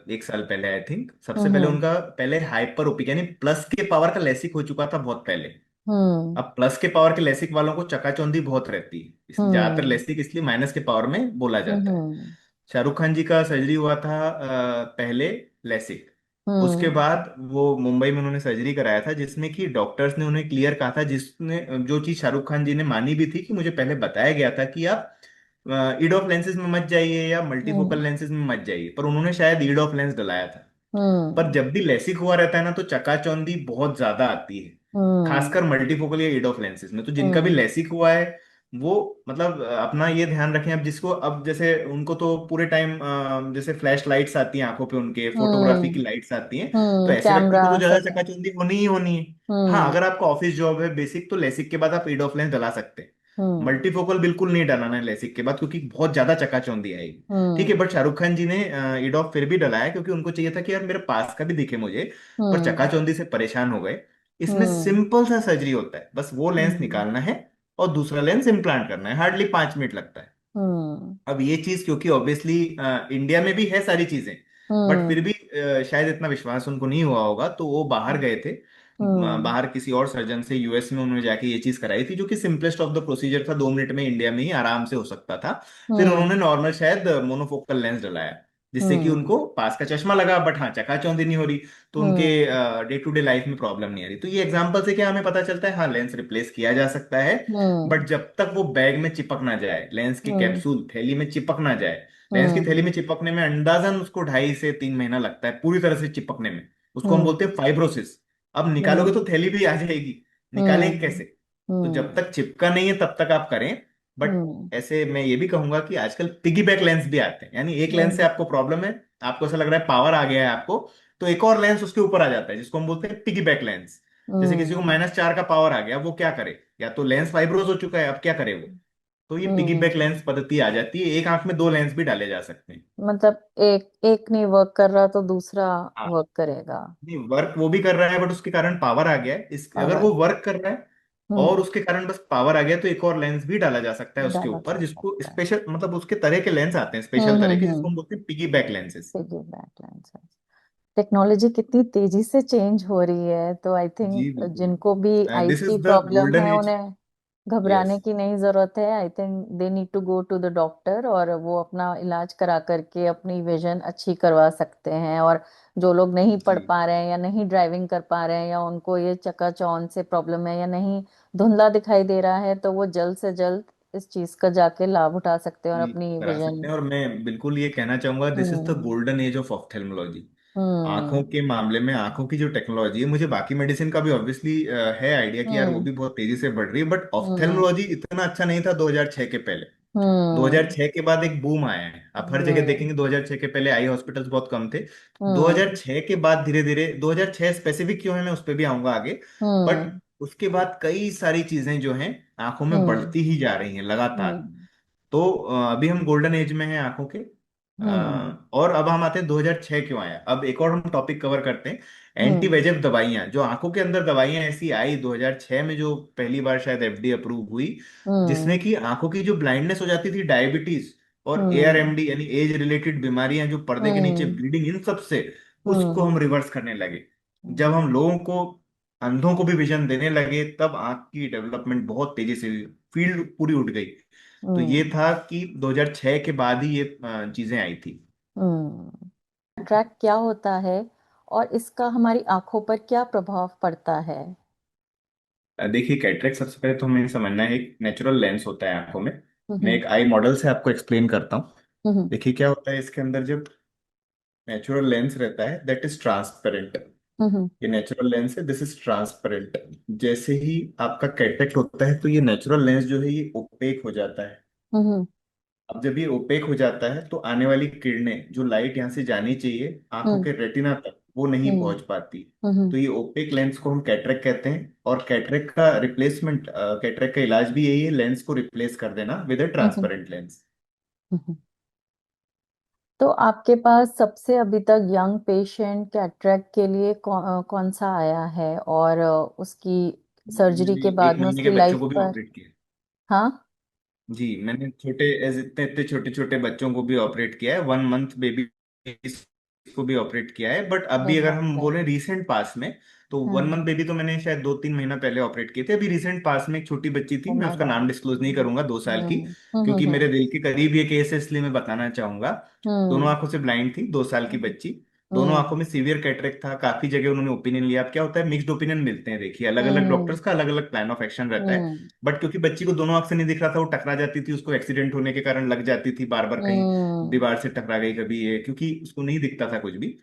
1 साल पहले आई थिंक। सबसे पहले हम्म। उनका पहले हाइपर ओपिक यानी प्लस के पावर का लेसिक हो चुका था बहुत पहले। हम्म। अब प्लस के पावर के लेसिक वालों को चकाचौंधी बहुत रहती है, इसलिए ज्यादातर हम्म। लेसिक इसलिए माइनस के पावर में बोला जाता है। हम्म। शाहरुख खान जी का सर्जरी हुआ था पहले लेसिक। उसके हम्म। बाद वो मुंबई में उन्होंने सर्जरी कराया था, जिसमें कि डॉक्टर्स ने उन्हें क्लियर कहा था, जिसने जो चीज शाहरुख खान जी ने मानी भी थी, कि मुझे पहले बताया गया था कि आप ईड ऑफ लेंसेज में मत जाइए या मल्टीफोकल हम्म। लेंसेज में मत जाइए, पर उन्होंने शायद ईड ऑफ लेंस डलाया था। पर हम्म। जब भी लेसिक हुआ रहता है ना, तो चकाचौंधी बहुत ज्यादा आती है, हम्म। खासकर मल्टीफोकल या ईड ऑफ लेंसेज में। तो जिनका भी हम्म। लेसिक हुआ है वो मतलब अपना ये ध्यान रखें। अब जिसको, अब जैसे उनको तो पूरे टाइम जैसे फ्लैश लाइट्स आती हैं आंखों पे, उनके फोटोग्राफी की हम्म। लाइट्स आती हैं, तो ऐसे व्यक्ति कैमरा को तो ज्यादा सब। चकाचौंधी होनी ही होनी है। हाँ हम्म। अगर आपका ऑफिस जॉब है बेसिक, तो लेसिक के बाद आप ईड ऑफ लेंस डला सकते हैं। हम्म। मल्टीफोकल बिल्कुल नहीं डलाना है लेसिक के बाद, क्योंकि बहुत ज्यादा चकाचौंधी आएगी। ठीक है, हम्म। बट शाहरुख खान जी ने ईड ऑफ फिर भी डलाया, क्योंकि उनको चाहिए था कि यार मेरे पास का भी दिखे मुझे। पर हम्म। चकाचौंधी से परेशान हो गए। इसमें हम्म। सिंपल सा सर्जरी होता है, बस वो लेंस हम्म। निकालना है और दूसरा लेंस इम्प्लांट करना है, हार्डली 5 मिनट लगता है। हम्म। अब ये चीज क्योंकि ऑब्वियसली इंडिया में भी है सारी चीजें, बट फिर हम्म। भी शायद इतना विश्वास उनको नहीं हुआ होगा, तो वो बाहर गए थे। हम्म। बाहर किसी और सर्जन से यूएस में उन्होंने जाके ये चीज कराई थी, जो कि सिंपलेस्ट ऑफ द प्रोसीजर था, 2 मिनट में इंडिया में ही आराम से हो सकता था। फिर उन्होंने हम्म। नॉर्मल शायद मोनोफोकल लेंस डलाया, जिससे कि हम्म। उनको पास का चश्मा लगा, बट हाँ चकाचौंधी नहीं हो रही, तो उनके हम्म। डे टू डे लाइफ में प्रॉब्लम नहीं आ रही। तो ये एग्जांपल से क्या हमें पता चलता है, हाँ लेंस रिप्लेस किया जा सकता है, हम्म। बट जब तक वो बैग में चिपक ना जाए, लेंस की हम्म। कैप्सूल थैली में चिपक ना जाए। लेंस की थैली हम्म। में चिपकने में अंदाजन उसको 2.5 से 3 महीना लगता है पूरी तरह से चिपकने में। उसको हम हम्म। बोलते हैं फाइब्रोसिस। अब निकालोगे हम्म। तो थैली भी आ जाएगी, निकालेंगे हम्म। कैसे? तो जब हम्म। तक चिपका नहीं है तब तक आप करें। बट हम्म। ऐसे मैं ये भी कहूंगा कि आजकल पिगी बैक लेंस भी आते हैं, यानी एक लेंस से हम्म। आपको प्रॉब्लम है, आपको ऐसा लग रहा है पावर आ गया है आपको, तो एक और लेंस उसके ऊपर आ जाता है, जिसको हम बोलते हैं पिगी बैक लेंस। जैसे किसी को हम्म। -4 का पावर आ गया, वो क्या करे? या तो लेंस फाइब्रोज हो चुका है, अब क्या करे वो? तो ये पिगी बैक हम्म। लेंस पद्धति आ जाती है, एक आंख में 2 लेंस भी डाले जा सकते हैं। मतलब एक एक नहीं वर्क कर रहा तो दूसरा हाँ, वर्क करेगा। नहीं वर्क वो भी कर रहा है, बट उसके कारण पावर आ गया है, इस अगर पावर। वो वर्क कर रहा है हम्म। और उसके कारण बस पावर आ गया, तो एक और लेंस भी डाला जा सकता है उसके डाला ऊपर, जा जिसको सकता है। स्पेशल मतलब उसके तरह के लेंस आते हैं, स्पेशल तरह के, जिसको हम्म। हम बोलते हैं piggy back lenses. Piggyback lenses. Technology कितनी तेजी से चेंज हो रही है तो आई जी थिंक बिल्कुल, जिनको भी दिस आईज की इज द प्रॉब्लम गोल्डन है एज। उन्हें यस घबराने की नहीं जरूरत है। I think they need to go to the doctor और वो अपना इलाज करा करके अपनी विजन अच्छी करवा सकते हैं। और जो लोग नहीं पढ़ जी पा रहे हैं या नहीं ड्राइविंग कर पा रहे हैं या उनको ये चकाचौंध से प्रॉब्लम है या नहीं धुंधला दिखाई दे रहा है तो वो जल्द से जल्द इस चीज का जाके लाभ उठा सकते हैं और जी अपनी करा विजन। सकते हैं, और मैं बिल्कुल ये कहना चाहूंगा, this is the hmm. Golden age of ophthalmology. आंखों हम्म। के मामले में आंखों की जो टेक्नोलॉजी है, मुझे बाकी मेडिसिन का भी ऑब्वियसली है आइडिया कि यार वो हम्म। भी बहुत तेजी से बढ़ रही है, बट हम्म। ऑफ्थेल्मोलॉजी इतना अच्छा नहीं था 2006 के पहले। हम्म। 2006 के बाद एक बूम आया है, आप हर जगह हम्म। देखेंगे 2006 के पहले आई हॉस्पिटल्स बहुत कम थे। हम्म। 2006 के बाद धीरे धीरे, 2006 स्पेसिफिक क्यों है मैं उस पर भी आऊंगा आगे, बट हम्म। उसके बाद कई सारी चीजें जो हैं आंखों में हम्म। बढ़ती ही जा रही हैं लगातार। हम्म। तो अभी हम गोल्डन एज में हैं आंखों के। हम्म। और अब हम आते हैं 2006 क्यों आया। अब एक और हम टॉपिक कवर करते हैं, एंटी हम्म। वेजेफ दवाइयां, जो आंखों के अंदर दवाइयां ऐसी आई 2006 में, जो पहली बार शायद एफडी अप्रूव हुई, हम्म। जिसमें कि आंखों की जो ब्लाइंडनेस हो जाती थी, डायबिटीज और हम्म। एआरएमडी यानी एज रिलेटेड बीमारियां, जो पर्दे के नीचे हम्म। ब्लीडिंग, इन सब से उसको हम्म। हम रिवर्स करने लगे। जब हम लोगों को, अंधों को भी विजन देने लगे, तब आंख की डेवलपमेंट बहुत तेजी से हुई, फील्ड पूरी उठ गई। तो ये हम्म। था कि 2006 के बाद ही ये चीजें आई थी। हम्म। ट्रैक क्या होता है और इसका हमारी आंखों पर क्या प्रभाव पड़ता है? देखिए, कैटरेक्ट सबसे पहले तो हमें समझना है, एक नेचुरल लेंस होता है आंखों में। मैं हम्म। एक आई मॉडल से आपको एक्सप्लेन करता हूँ। हम्म। देखिए क्या होता है इसके अंदर, जब नेचुरल लेंस रहता है दैट इज ट्रांसपेरेंट। हम्म। ये नेचुरल लेंस है, दिस इज ट्रांसपेरेंट। जैसे ही आपका कैटरेक्ट होता है तो ये नेचुरल लेंस जो है ये ओपेक हो जाता है। हम्म। अब जब ये ओपेक हो जाता है तो आने वाली किरणें, जो लाइट यहाँ से जानी चाहिए आंखों हम्म। के रेटिना तक, वो नहीं हम्म। पहुंच पाती। हम्म। तो ये ओपेक लेंस को हम कैटरेक्ट कहते हैं, और कैटरेक्ट का रिप्लेसमेंट, कैटरेक्ट का इलाज भी यही है, लेंस को रिप्लेस कर देना with a hmm. Transparent lens. Hmm. तो आपके पास सबसे अभी तक यंग पेशेंट कैटरेक्ट के लिए कौन सा आया है, और उसकी सर्जरी मैंने के एक बाद में महीने के उसकी बच्चों लाइफ को भी पर? ऑपरेट किया। हाँ। जी, मैंने छोटे इतने इतने छोटे छोटे बच्चों को भी ऑपरेट किया है, 1 मंथ बेबी को भी ऑपरेट किया है। बट अरे अभी अगर बाप हम रे। बोले रिसेंट पास में, तो वन हम्म। मंथ बेबी तो मैंने शायद 2-3 महीना पहले ऑपरेट किए थे। अभी रिसेंट पास में एक छोटी बच्ची ओ थी, मैं माय उसका गॉड। नाम डिस्क्लोज नहीं करूंगा, 2 साल की, क्योंकि हम्म। मेरे दिल के करीब ये केस है, इसलिए मैं बताना चाहूंगा। दोनों हम्म। आंखों से ब्लाइंड थी, 2 साल की हम्म। बच्ची। दोनों हम्म। आंखों में सीवियर कैटरेक्ट था, काफी जगह उन्होंने ओपिनियन लिया। अब क्या होता है, मिक्स्ड ओपिनियन मिलते हैं, देखिए अलग अलग हम्म। डॉक्टर्स का अलग अलग प्लान ऑफ एक्शन रहता है। हम्म। बट क्योंकि बच्ची को दोनों आंख से नहीं दिख रहा था, वो टकरा जाती थी, उसको एक्सीडेंट होने के कारण लग जाती थी बार बार, कहीं हम्म। दीवार से टकरा गई कभी ये, क्योंकि उसको नहीं दिखता था कुछ भी।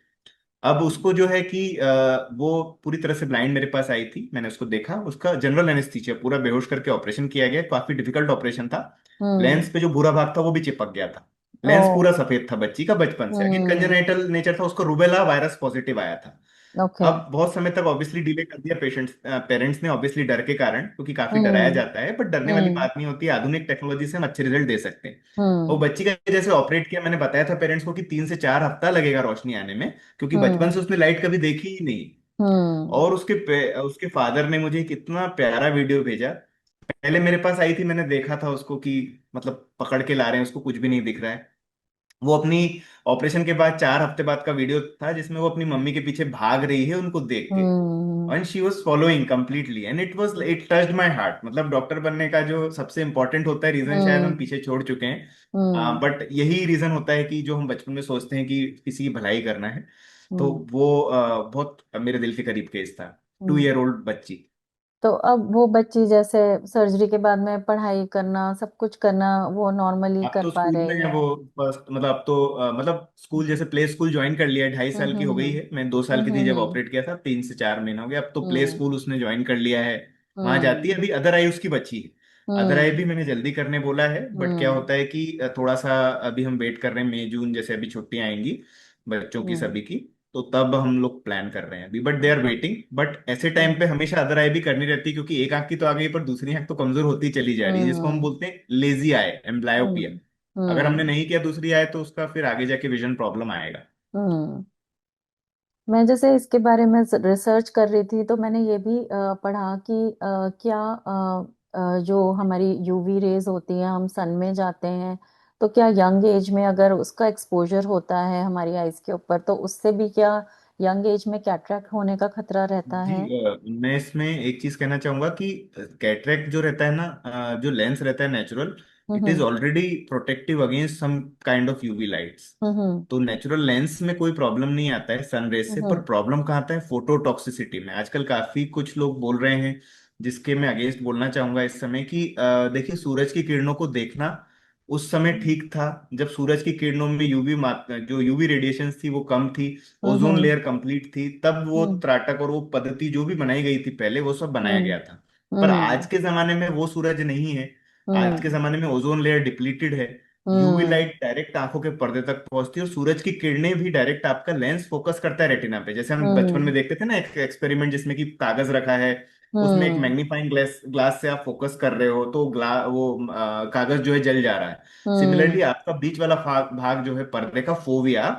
अब उसको जो है कि वो पूरी तरह से ब्लाइंड मेरे पास आई थी, मैंने उसको देखा, उसका जनरल एनेस्थीसिया, पूरा बेहोश करके ऑपरेशन किया गया, काफी डिफिकल्ट ऑपरेशन था। हम्म। लेंस पे जो भूरा भाग था वो भी चिपक गया था। ओ। लेंस पूरा सफेद था बच्ची का बचपन से, अगेन हम्म। कंजेनाइटल नेचर था, उसको रूबेला वायरस पॉजिटिव आया था। ओके। अब बहुत समय तक ऑब्वियसली डिले कर दिया पेशेंट्स, पेरेंट्स ने, ऑब्वियसली डर के कारण, क्योंकि काफी डराया हम्म। जाता है, बट डरने वाली हम्म। बात नहीं होती है, आधुनिक टेक्नोलॉजी से हम अच्छे रिजल्ट दे सकते हैं। वो हम्म। बच्ची का जैसे ऑपरेट किया, मैंने बताया था पेरेंट्स को कि 3 से 4 हफ्ता लगेगा रोशनी आने में, क्योंकि बचपन हम्म। से उसने लाइट कभी देखी ही नहीं। हम्म। और उसके फादर ने मुझे कितना प्यारा वीडियो भेजा। पहले मेरे पास आई थी, मैंने देखा था उसको कि मतलब पकड़ के ला रहे हैं उसको, कुछ भी नहीं दिख रहा है। वो अपनी ऑपरेशन के बाद 4 हफ्ते बाद का वीडियो था, जिसमें वो अपनी मम्मी के पीछे भाग रही है उनको देख के, hmm. And she was following completely, and it touched my heart. मतलब डॉक्टर बनने का जो सबसे इंपॉर्टेंट होता है रीजन, शायद हम हम्म। पीछे छोड़ चुके हैं, हम्म। बट यही रीजन होता है कि जो हम बचपन में सोचते हैं कि किसी की भलाई करना है। तो हम्म। वो बहुत मेरे दिल के करीब केस था। To hmm. ईयर ओल्ड बच्ची। तो अब वो बच्ची जैसे सर्जरी के बाद में पढ़ाई करना, सब कुछ करना, वो नॉर्मली अब कर तो पा स्कूल में रही है है? वो, फर्स्ट मतलब अब तो मतलब स्कूल जैसे प्ले स्कूल ज्वाइन कर लिया है, 2.5 साल की हो हम्म। गई है। मैं 2 साल की थी जब हम्म। ऑपरेट किया था, 3 से 4 महीने हो गए, अब तो प्ले हम्म। स्कूल उसने ज्वाइन कर लिया है। वहां जाती है, हम्म। अभी अदर आई उसकी बची है। अदर आई हम्म। भी मैंने जल्दी करने बोला है, बट क्या हम्म। होता है कि थोड़ा सा अभी हम वेट कर रहे हैं, मई जून जैसे अभी छुट्टियां आएंगी बच्चों की हम्म। सभी की, तो तब हम लोग प्लान कर रहे हैं अभी, but they are waiting. But ऐसे टाइम पे हमेशा अदर आई भी करनी रहती है, क्योंकि एक आंख की तो आ गई पर दूसरी आंख तो कमजोर होती चली जा रही है, जिसको हम हम्म। बोलते हैं लेजी आई, एम्ब्लायोपिया। हम्म। अगर हमने हम्म। नहीं किया दूसरी आए तो उसका फिर आगे जाके विजन प्रॉब्लम आएगा। हम्म। मैं जैसे इसके बारे में रिसर्च कर रही थी, तो मैंने ये भी पढ़ा कि क्या जो हमारी यूवी रेज होती है, हम सन में जाते हैं, तो क्या यंग एज में अगर उसका एक्सपोजर होता है हमारी आइज के ऊपर, तो उससे भी क्या यंग एज में कैटरेक्ट होने का खतरा रहता जी, है? मैं इसमें एक चीज कहना चाहूंगा कि कैटरेक्ट जो रहता है ना, जो लेंस रहता है natural, it is hmm. Already protective against some kind of UV lights. Hmm. तो नेचुरल लेंस में कोई प्रॉब्लम नहीं आता है सन रेज से, पर हम्म। प्रॉब्लम कहाँ आता है, फोटोटॉक्सिसिटी में। आजकल काफी कुछ लोग बोल रहे हैं, जिसके मैं अगेंस्ट बोलना चाहूंगा इस समय, कि देखिए सूरज की किरणों को देखना उस समय ठीक था, जब सूरज की किरणों में यूवी मात्रा, जो यूवी रेडिएशन थी वो कम थी, ओजोन हम्म। लेयर कंप्लीट थी, तब वो हम्म। त्राटक और वो पद्धति जो भी बनाई गई थी पहले, वो सब बनाया हम्म। गया था। पर आज हम्म। के जमाने में वो सूरज नहीं है। आज के हम्म। जमाने में ओजोन लेयर डिप्लीटेड है, यूवी हम्म। लाइट डायरेक्ट आंखों के पर्दे तक पहुंचती है, और सूरज की किरणें भी डायरेक्ट आपका लेंस फोकस करता है रेटिना पे। जैसे हम बचपन हम्म। में देखते थे ना एक एक्सपेरिमेंट जिसमें कि कागज रखा है, उसमें एक हम्म। मैग्नीफाइंग ग्लास ग्लास से आप फोकस कर रहे हो तो कागज जो है जल जा रहा है। हम्म। सिमिलरली आपका बीच वाला भाग जो है पर्दे का फोविया,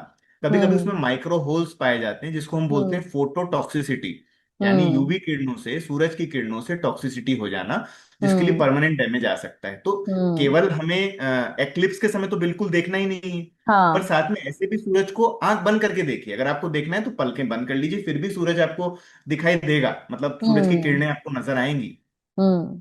कभी कभी हम्म। उसमें माइक्रो होल्स पाए जाते हैं जिसको हम बोलते हम्म। हैं फोटोटॉक्सिसिटी, यानी हम्म। यूवी किरणों से, सूरज की किरणों से टॉक्सिसिटी हो जाना, जिसके लिए हम्म। परमानेंट डैमेज आ सकता है। तो हम्म। केवल हमें एक्लिप्स के समय तो बिल्कुल देखना ही नहीं है, पर हाँ। साथ में ऐसे भी सूरज को आंख बंद करके देखिए। अगर आपको देखना है तो पलकें बंद कर लीजिए, फिर भी सूरज आपको दिखाई देगा, मतलब सूरज की हम्म। किरणें आपको नजर आएंगी। हम्म।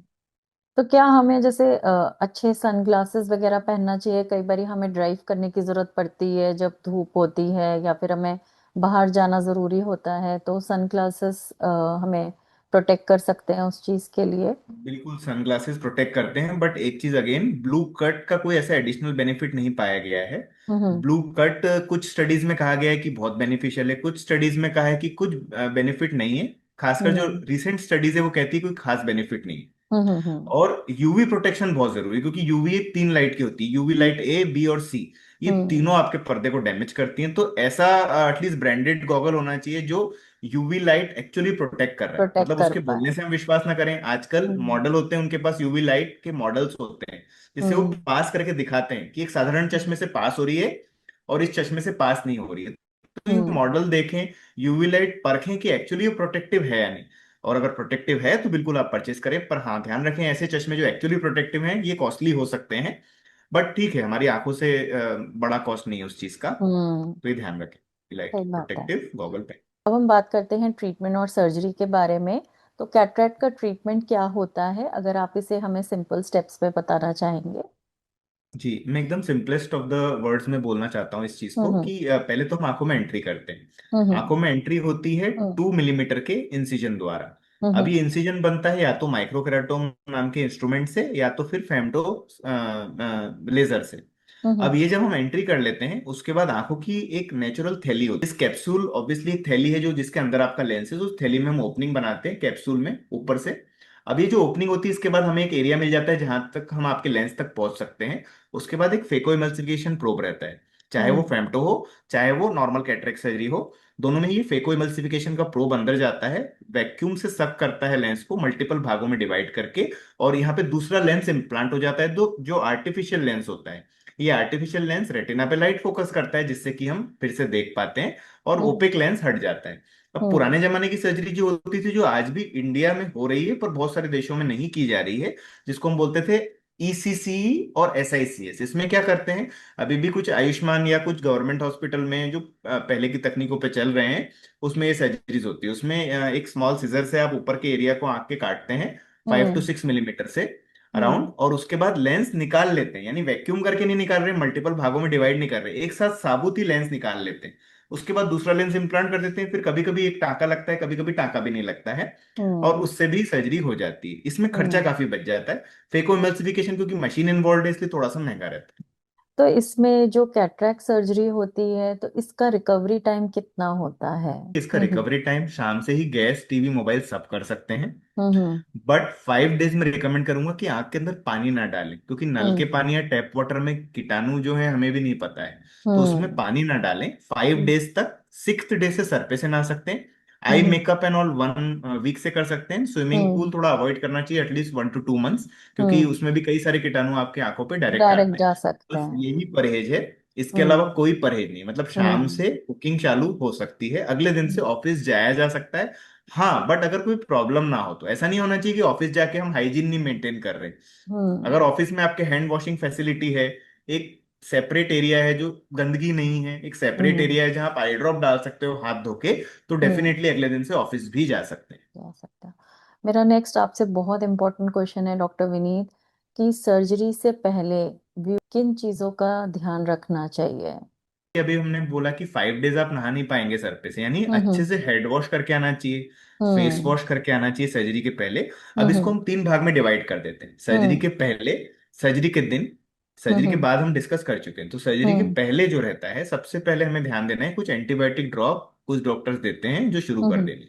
तो क्या हमें जैसे अच्छे सनग्लासेस वगैरह पहनना चाहिए? कई बार हमें ड्राइव करने की जरूरत पड़ती है जब धूप होती है, या फिर हमें बाहर जाना जरूरी होता है, तो सनग्लासेस हमें प्रोटेक्ट कर सकते हैं उस चीज के लिए? बिल्कुल सनग्लासेस प्रोटेक्ट करते हैं, बट एक चीज अगेन, ब्लू कट का कोई ऐसा एडिशनल बेनिफिट नहीं पाया गया है। हम्म। ब्लू कट कुछ स्टडीज में कहा गया है कि बहुत बेनिफिशियल है, कुछ स्टडीज में कहा है कि कुछ बेनिफिट नहीं है। खासकर जो हम्म। रिसेंट स्टडीज है वो कहती है कोई खास बेनिफिट नहीं है। हम्म। हम्म। और यूवी प्रोटेक्शन बहुत जरूरी है, क्योंकि यूवी एक तीन लाइट की होती है, यूवी लाइट ए, बी और सी, ये हम्म। तीनों आपके पर्दे को डैमेज करती हैं। तो ऐसा एटलीस्ट ब्रांडेड गॉगल होना चाहिए जो यूवी लाइट एक्चुअली प्रोटेक्ट कर रहा है, प्रोटेक्ट मतलब कर उसके पाए। बोलने से हम विश्वास ना करें। आजकल हम्म। मॉडल होते हैं, उनके पास यूवी लाइट के मॉडल्स होते हैं, जिससे वो हम्म। पास करके दिखाते हैं कि एक साधारण चश्मे से पास हो रही है और इस चश्मे से पास नहीं हो रही है। तो ये हम्म। मॉडल देखें, यूवी लाइट परखें कि एक्चुअली ये प्रोटेक्टिव है या नहीं। और अगर प्रोटेक्टिव है तो बिल्कुल आप परचेस करें, पर हाँ ध्यान रखें, ऐसे चश्मे जो एक्चुअली प्रोटेक्टिव हैं ये कॉस्टली हो सकते हैं, बट ठीक है, हमारी आंखों से बड़ा कॉस्ट नहीं है उस चीज का। हम्म। तो ये ध्यान रखें, लाइट सही बात है। प्रोटेक्टिव गॉगल पे। अब हम बात करते हैं ट्रीटमेंट और सर्जरी के बारे में। तो कैटरेक्ट का ट्रीटमेंट क्या होता है, अगर आप इसे हमें सिंपल स्टेप्स पे बताना चाहेंगे? जी, मैं एकदम सिंपलेस्ट ऑफ द वर्ड्स में बोलना चाहता हूँ इस चीज को हम्म। कि पहले तो हम आंखों में एंट्री करते हैं। हम्म। आंखों में एंट्री होती है हम्म। 2 मिलीमीटर के इंसिजन द्वारा। अब हम्म। ये इंसिजन बनता है या तो माइक्रोकेराटोम नाम के इंस्ट्रूमेंट से, या तो फिर फेमटो लेजर से। अब हम्म। ये जब हम एंट्री कर लेते हैं, उसके बाद आंखों की एक नेचुरल थैली होती है, इस कैप्सूल ऑब्वियसली एक थैली है जो जिसके अंदर आपका लेंस है, तो उस थैली में हम ओपनिंग बनाते हैं कैप्सूल में ऊपर से। अब ये जो ओपनिंग होती है, इसके बाद हमें एक एरिया मिल जाता है जहां तक हम आपके लेंस तक पहुंच सकते हैं। उसके बाद एक फेको इमल्सिफिकेशन प्रोब रहता है, चाहे वो हम्म। फेमटो हो चाहे वो नॉर्मल कैटरेक्ट सर्जरी हो, दोनों में ही फेको इमल्सिफिकेशन का प्रोब अंदर जाता है, वैक्यूम से सक करता है लेंस को मल्टीपल भागों में डिवाइड करके, और यहाँ पे दूसरा लेंस इम्प्लांट हो जाता है, जो जो आर्टिफिशियल लेंस होता है। ये आर्टिफिशियल लेंस रेटिना पे लाइट फोकस करता है, जिससे कि हम फिर से देख पाते हैं, और हम्म। ओपेक लेंस हट जाता है। अब हम्म। पुराने जमाने की सर्जरी जो होती थी, जो आज भी इंडिया में हो रही है पर बहुत सारे देशों में नहीं की जा रही है, जिसको हम बोलते थे ईसीसी और एसआईसीएस, इसमें क्या करते हैं, अभी भी कुछ आयुष्मान या कुछ गवर्नमेंट हॉस्पिटल में जो पहले की तकनीकों पे चल रहे हैं, उसमें ये सर्जरीज होती है। उसमें एक स्मॉल सीजर से आप ऊपर के एरिया को आंख के काटते हैं, 5 to 6 मिलीमीटर से हम्म। अराउंड, और उसके बाद लेंस निकाल लेते हैं, यानी वैक्यूम करके नहीं निकाल रहे, मल्टीपल भागों में डिवाइड नहीं कर रहे, एक साथ साबुत ही लेंस निकाल लेते हैं। उसके बाद दूसरा लेंस इम्प्लांट कर देते हैं, फिर कभी कभी एक टांका लगता है, कभी कभी टांका भी नहीं लगता है, और हम्म। उससे भी सर्जरी हो जाती है। इसमें खर्चा हम्म। काफी बच जाता है। फेको इमल्सिफिकेशन क्योंकि मशीन इन्वॉल्व है, इसलिए थोड़ा सा महंगा रहता है। तो इसमें जो कैटरेक्ट सर्जरी होती है तो इसका रिकवरी टाइम कितना होता है? इसका रिकवरी टाइम, शाम से ही गैस टीवी मोबाइल सब कर सकते हैं, हम्म। बट 5 डेज में रिकमेंड करूंगा कि आंख के अंदर पानी ना डालें, क्योंकि नल के हम्म। पानी या टैप वाटर में कीटाणु जो है हमें भी नहीं पता है। तो उसमें हम्म। पानी ना डालें 5 डेज तक। 6th डे से सर पे से नहा सकते हैं। आई हम्म। मेकअप एंड ऑल 1 वीक से कर सकते हैं। स्विमिंग हम्म। पूल थोड़ा अवॉइड करना चाहिए एटलीस्ट 1 to 2 मंथ्स, क्योंकि हम्म। उसमें भी कई सारे कीटाणु आपके आंखों पे डायरेक्ट डायरेक्ट आते हैं। जा सकते बस हैं। यही परहेज है, इसके हम्म। अलावा कोई परहेज नहीं। मतलब शाम हम्म। से कुकिंग चालू हो सकती है, अगले दिन से ऑफिस जाया जा सकता है। हाँ, बट अगर कोई प्रॉब्लम ना हो, तो ऐसा नहीं होना चाहिए कि ऑफिस जाके हम हाइजीन नहीं मेंटेन कर रहे। हम्म। अगर ऑफिस में आपके हैंड वॉशिंग फैसिलिटी है, एक सेपरेट एरिया है जो गंदगी नहीं है, एक सेपरेट हम्म। एरिया है जहां आप आई ड्रॉप डाल सकते हो हाथ धो के, तो हम्म। डेफिनेटली अगले दिन से ऑफिस भी जा सकते हैं। जा सकता है। मेरा नेक्स्ट आपसे बहुत इंपॉर्टेंट क्वेश्चन है डॉक्टर विनीत, कि सर्जरी से पहले किन चीजों का ध्यान रखना चाहिए? अभी हमने बोला कि 5 डेज आप नहा नहीं पाएंगे सर पे से, यानी अच्छे हम्म। से हेड वॉश करके आना चाहिए, फेस हम्म। वॉश करके आना चाहिए सर्जरी के पहले। अब इसको हम्म। हम 3 भाग में डिवाइड कर देते हैं, सर्जरी हम्म। के पहले, सर्जरी के दिन, सर्जरी के हम्म। बाद हम डिस्कस कर चुके हैं। तो सर्जरी के हम्म। पहले जो रहता है, सबसे पहले हमें ध्यान देना है, कुछ एंटीबायोटिक ड्रॉप कुछ डॉक्टर्स देते हैं जो शुरू कर हम्म। देंगे।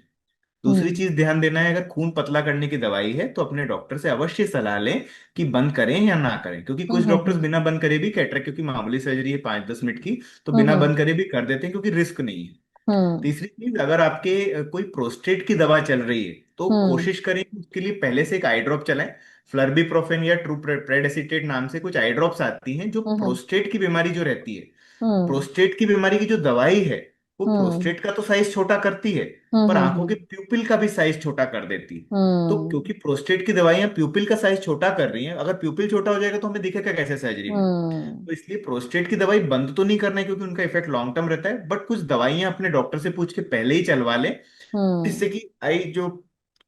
दूसरी हम्म। चीज ध्यान देना है, अगर खून पतला करने की दवाई है तो अपने डॉक्टर से अवश्य सलाह लें कि बंद करें या ना करें, क्योंकि कुछ हम्म। डॉक्टर्स हम्म। बिना बंद करे भी, कैटरेक्ट क्योंकि मामूली सर्जरी है 5-10 मिनट की, तो बिना हम्म। बंद करे भी कर देते हैं क्योंकि रिस्क नहीं है। हम्म। तीसरी चीज, अगर आपके कोई प्रोस्टेट की दवा चल रही है तो हम्म। कोशिश करें कि उसके लिए पहले से एक आई ड्रॉप चलाएं। फ्लर्बिप्रोफेन या ट्रू प्रेडेसिटेट नाम से कुछ आई ड्रॉप्स आती हैं जो हम्म। प्रोस्टेट की बीमारी जो रहती है, हम्म। प्रोस्टेट की बीमारी की जो दवाई है, वो हम्म। प्रोस्टेट का तो साइज छोटा करती है, पर हम्म। आंखों के प्यूपिल का भी साइज छोटा कर देती है। तो हम्म। क्योंकि प्रोस्टेट की दवाइयां प्यूपिल का साइज छोटा कर रही हैं, अगर प्यूपिल छोटा हो जाएगा तो हमें दिखेगा कैसे सर्जरी में। हम्म। तो इसलिए प्रोस्टेट की दवाई बंद तो नहीं करना है क्योंकि उनका इफेक्ट लॉन्ग टर्म रहता है, बट कुछ दवाइयां अपने डॉक्टर से पूछ के पहले ही चलवा लें, हम्म। जिससे कि आई जो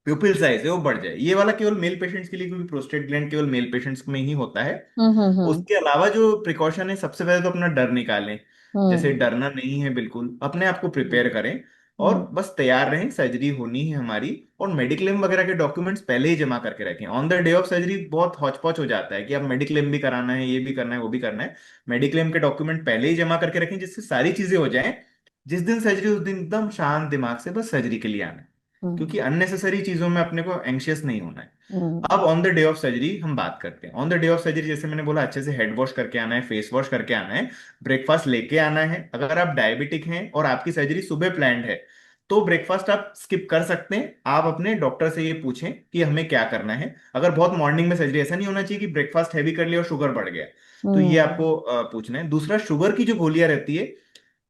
प्यूपिल साइज है वो बढ़ जाए। ये वाला केवल मेल पेशेंट्स के लिए, क्योंकि प्रोस्टेट ग्लैंड केवल मेल पेशेंट्स में ही होता है। हम्म। हम्म। उसके अलावा जो प्रिकॉशन है, सबसे पहले तो अपना डर निकालें। जैसे हम्म। डरना नहीं है, बिल्कुल अपने आप को प्रिपेयर करें और हम्म। बस तैयार रहें, सर्जरी होनी है हमारी। और मेडिक्लेम वगैरह के डॉक्यूमेंट्स पहले ही जमा करके रखें। On the day of surgery बहुत हौच पौच हो जाता है कि अब मेडिक्लेम भी कराना है, ये भी करना है, वो भी करना है। मेडिक्लेम के डॉक्यूमेंट पहले ही जमा करके रखें जिससे सारी चीजें हो जाएं। जिस दिन सर्जरी उस दिन एकदम शांत दिमाग से बस सर्जरी के लिए आना है, क्योंकि हम्म। अननेसेसरी चीजों में अपने को एंशियस नहीं होना है। अब hmm. On the day of surgery हम बात करते हैं। On the day of surgery जैसे मैंने बोला, अच्छे से हेड वॉश करके आना है, फेस वॉश करके आना है, ब्रेकफास्ट लेके आना है। अगर आप डायबिटिक हैं और आपकी सर्जरी सुबह प्लान्ड है तो ब्रेकफास्ट आप स्किप कर सकते हैं। आप अपने डॉक्टर से ये पूछें कि हमें क्या करना है। अगर बहुत मॉर्निंग में सर्जरी, ऐसा नहीं होना चाहिए कि ब्रेकफास्ट हैवी कर लिया और शुगर बढ़ गया। तो ये हम्म। आपको पूछना है। दूसरा, शुगर की जो गोलियां रहती है,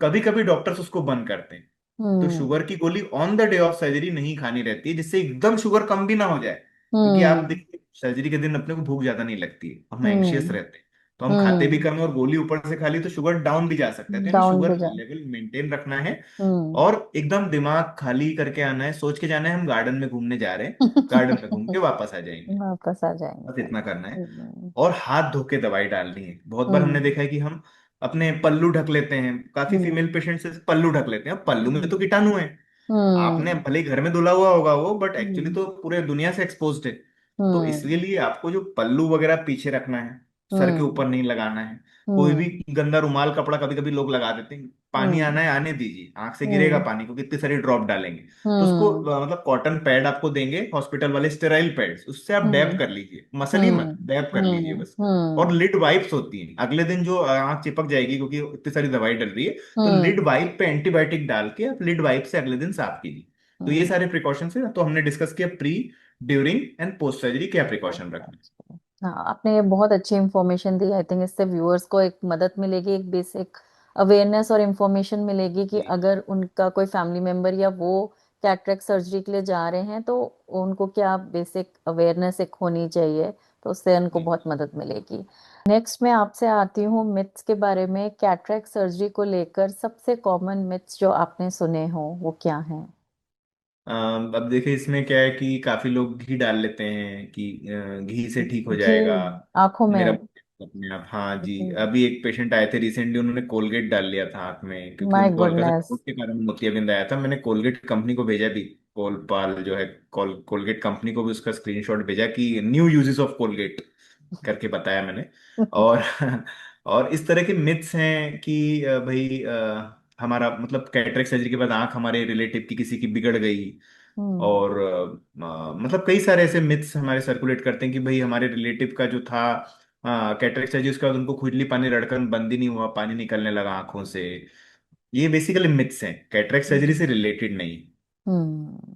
कभी कभी डॉक्टर्स उसको बंद करते हैं। तो हम्म। शुगर की गोली on the day of surgery नहीं खानी रहती है, जिससे एकदम शुगर कम भी ना हो जाए। क्योंकि आप हम्म। देखिए, सर्जरी के दिन अपने को भूख ज्यादा नहीं लगती है, हम एंशियस हम्म। रहते हैं, तो हम खाते भी हम्म। कम है और गोली ऊपर से खा ली तो शुगर डाउन भी जा सकता है। तो यानी डाउन शुगर भी जा। लेवल मेंटेन रखना है। हम्म। और एकदम दिमाग खाली करके आना है, सोच के जाना है हम गार्डन में घूमने जा रहे हैं, गार्डन में घूम के वापस आ जाएंगे। वापस आ जाएंगे बस घर। इतना करना है। हम्म। और हाथ धो के दवाई डालनी है। बहुत बार हमने हम्म। देखा है कि हम अपने पल्लू ढक लेते हैं, काफी हम्म। फीमेल पेशेंट से पल्लू ढक लेते हैं। अब पल्लू में हम्म। तो कीटाणु है, आपने हम्म। भले ही घर में धुला हुआ होगा वो, बट एक्चुअली हम्म। तो पूरे दुनिया से एक्सपोज्ड है। तो हम्म। इसके लिए आपको जो पल्लू वगैरह पीछे रखना है, सर के हम्म। ऊपर नहीं लगाना है। कोई भी हम्म। गंदा रुमाल कपड़ा कभी कभी लोग लगा देते हैं, पानी हम्म। आना है आने दीजिए, आंख से गिरेगा हम्म। पानी क्योंकि इतनी सारी ड्रॉप डालेंगे। तो उसको हम्म। मतलब कॉटन पैड आपको देंगे हॉस्पिटल वाले, स्टेराइल पैड्स, उससे आप डैप हम्म। कर लीजिए, मसलिए हम्म। मत, डैप कर लीजिए हम्म। बस। और हम्म। लिड वाइप्स होती हैं, अगले दिन जो आंख चिपक जाएगी क्योंकि इतनी सारी दवाई डल रही है, तो लिड हम्म। वाइप पे एंटीबायोटिक डाल के आप लिड वाइप से अगले दिन साफ कीजिए। तो ये हम्म। सारे प्रिकॉशंस है। तो हमने डिस्कस किया pre, during and post surgery क्या प्रिकॉशन रखना हाँ, आपने ये बहुत अच्छी इंफॉर्मेशन दी। आई थिंक इससे व्यूअर्स को एक मदद मिलेगी, एक बेसिक अवेयरनेस और इंफॉर्मेशन मिलेगी कि है। अगर उनका कोई फैमिली मेंबर या वो कैटरेक्ट सर्जरी के लिए जा रहे हैं तो उनको क्या बेसिक अवेयरनेस एक होनी चाहिए, तो उससे उनको जी बहुत मदद मिलेगी। नेक्स्ट मैं आपसे आती हूँ मिथ्स के बारे में। कैटरेक्ट सर्जरी को लेकर सबसे कॉमन मिथ्स जो आपने सुने हो वो क्या हैं? अब देखिए, इसमें क्या है कि काफी लोग घी डाल लेते हैं कि घी से ठीक हो घी जाएगा आंखों मेरा में? अपने आप। हाँ जी, अभी एक पेशेंट आए थे रिसेंटली, उन्होंने कोलगेट डाल लिया था आंख में क्योंकि माय उनको हल्का सा गुडनेस। चोट के कारण मोतियाबिंद आया था। मैंने कोलगेट कंपनी को भेजा भी, कोलपाल जो है, कोलगेट कंपनी को भी उसका स्क्रीनशॉट भेजा कि न्यू यूजेस ऑफ कोलगेट करके बताया मैंने। और और इस तरह के मिथ्स हैं कि भाई हमारा मतलब कैटरेक्ट सर्जरी के बाद आंख हमारे रिलेटिव की किसी की बिगड़ गई। हम्म। और मतलब कई सारे ऐसे मिथ्स हमारे सर्कुलेट करते हैं कि भाई हमारे रिलेटिव का जो था कैटरेक्ट सर्जरी, उसके बाद उनको खुजली पानी लड़कन बंद ही नहीं हुआ, पानी निकलने लगा आंखों से। ये बेसिकली मिथ्स हैं, कैटरेक्ट सर्जरी से रिलेटेड नहीं। हम्म।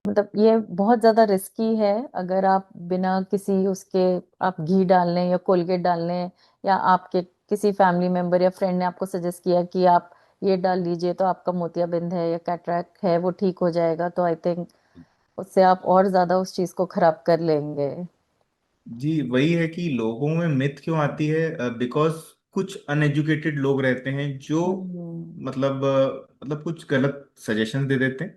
मतलब ये बहुत ज्यादा रिस्की है अगर आप बिना किसी उसके, आप घी डाल लें या कोलगेट डाल लें, या आपके किसी फैमिली मेंबर या फ्रेंड ने आपको सजेस्ट किया कि आप ये डाल लीजिए तो आपका मोतियाबिंद है या कैटरेक्ट है वो ठीक हो जाएगा, तो आई थिंक उससे आप और ज्यादा उस चीज को खराब कर लेंगे। जी वही है कि लोगों में मिथ क्यों आती है, बिकॉज कुछ अनएजुकेटेड लोग रहते हैं जो हम्म। मतलब कुछ गलत सजेशन दे देते हैं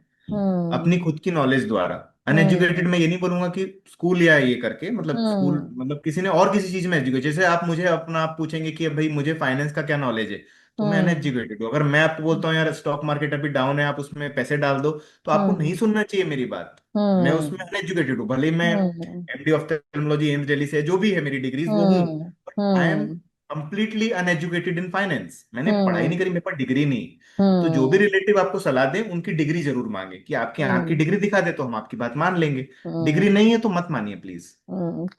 अपनी हम्म। खुद की नॉलेज द्वारा। अनएजुकेटेड हम्म। मैं ये नहीं बोलूंगा कि स्कूल या ये करके, मतलब स्कूल हम्म। मतलब किसी ने और किसी चीज में एजुकेट, जैसे आप मुझे अपना आप पूछेंगे कि भाई मुझे फाइनेंस का क्या नॉलेज है, तो मैं हम्म। अनएजुकेटेड हूँ। अगर मैं आपको बोलता हूँ यार स्टॉक मार्केट अभी डाउन है, आप उसमें पैसे डाल दो, तो आपको नहीं हम्म। सुनना चाहिए मेरी बात। मैं उसमें हम्म। अनएजुकेटेड हूँ, भले ही मैं hmm. MD ophthalmology AIIMS Delhi से है, जो भी है मेरी डिग्रीज वो हूँ, hmm. But I am hmm. Completely uneducated in finance. मैंने पढ़ाई नहीं हम्म। करी, मेरे पास डिग्री नहीं। तो जो भी हम्म। रिलेटिव आपको सलाह दें उनकी डिग्री जरूर मांगे कि आपकी आंख की हम्म। डिग्री दिखा दे तो हम आपकी बात मान लेंगे। डिग्री हम्म। नहीं है तो मत मानिए प्लीज।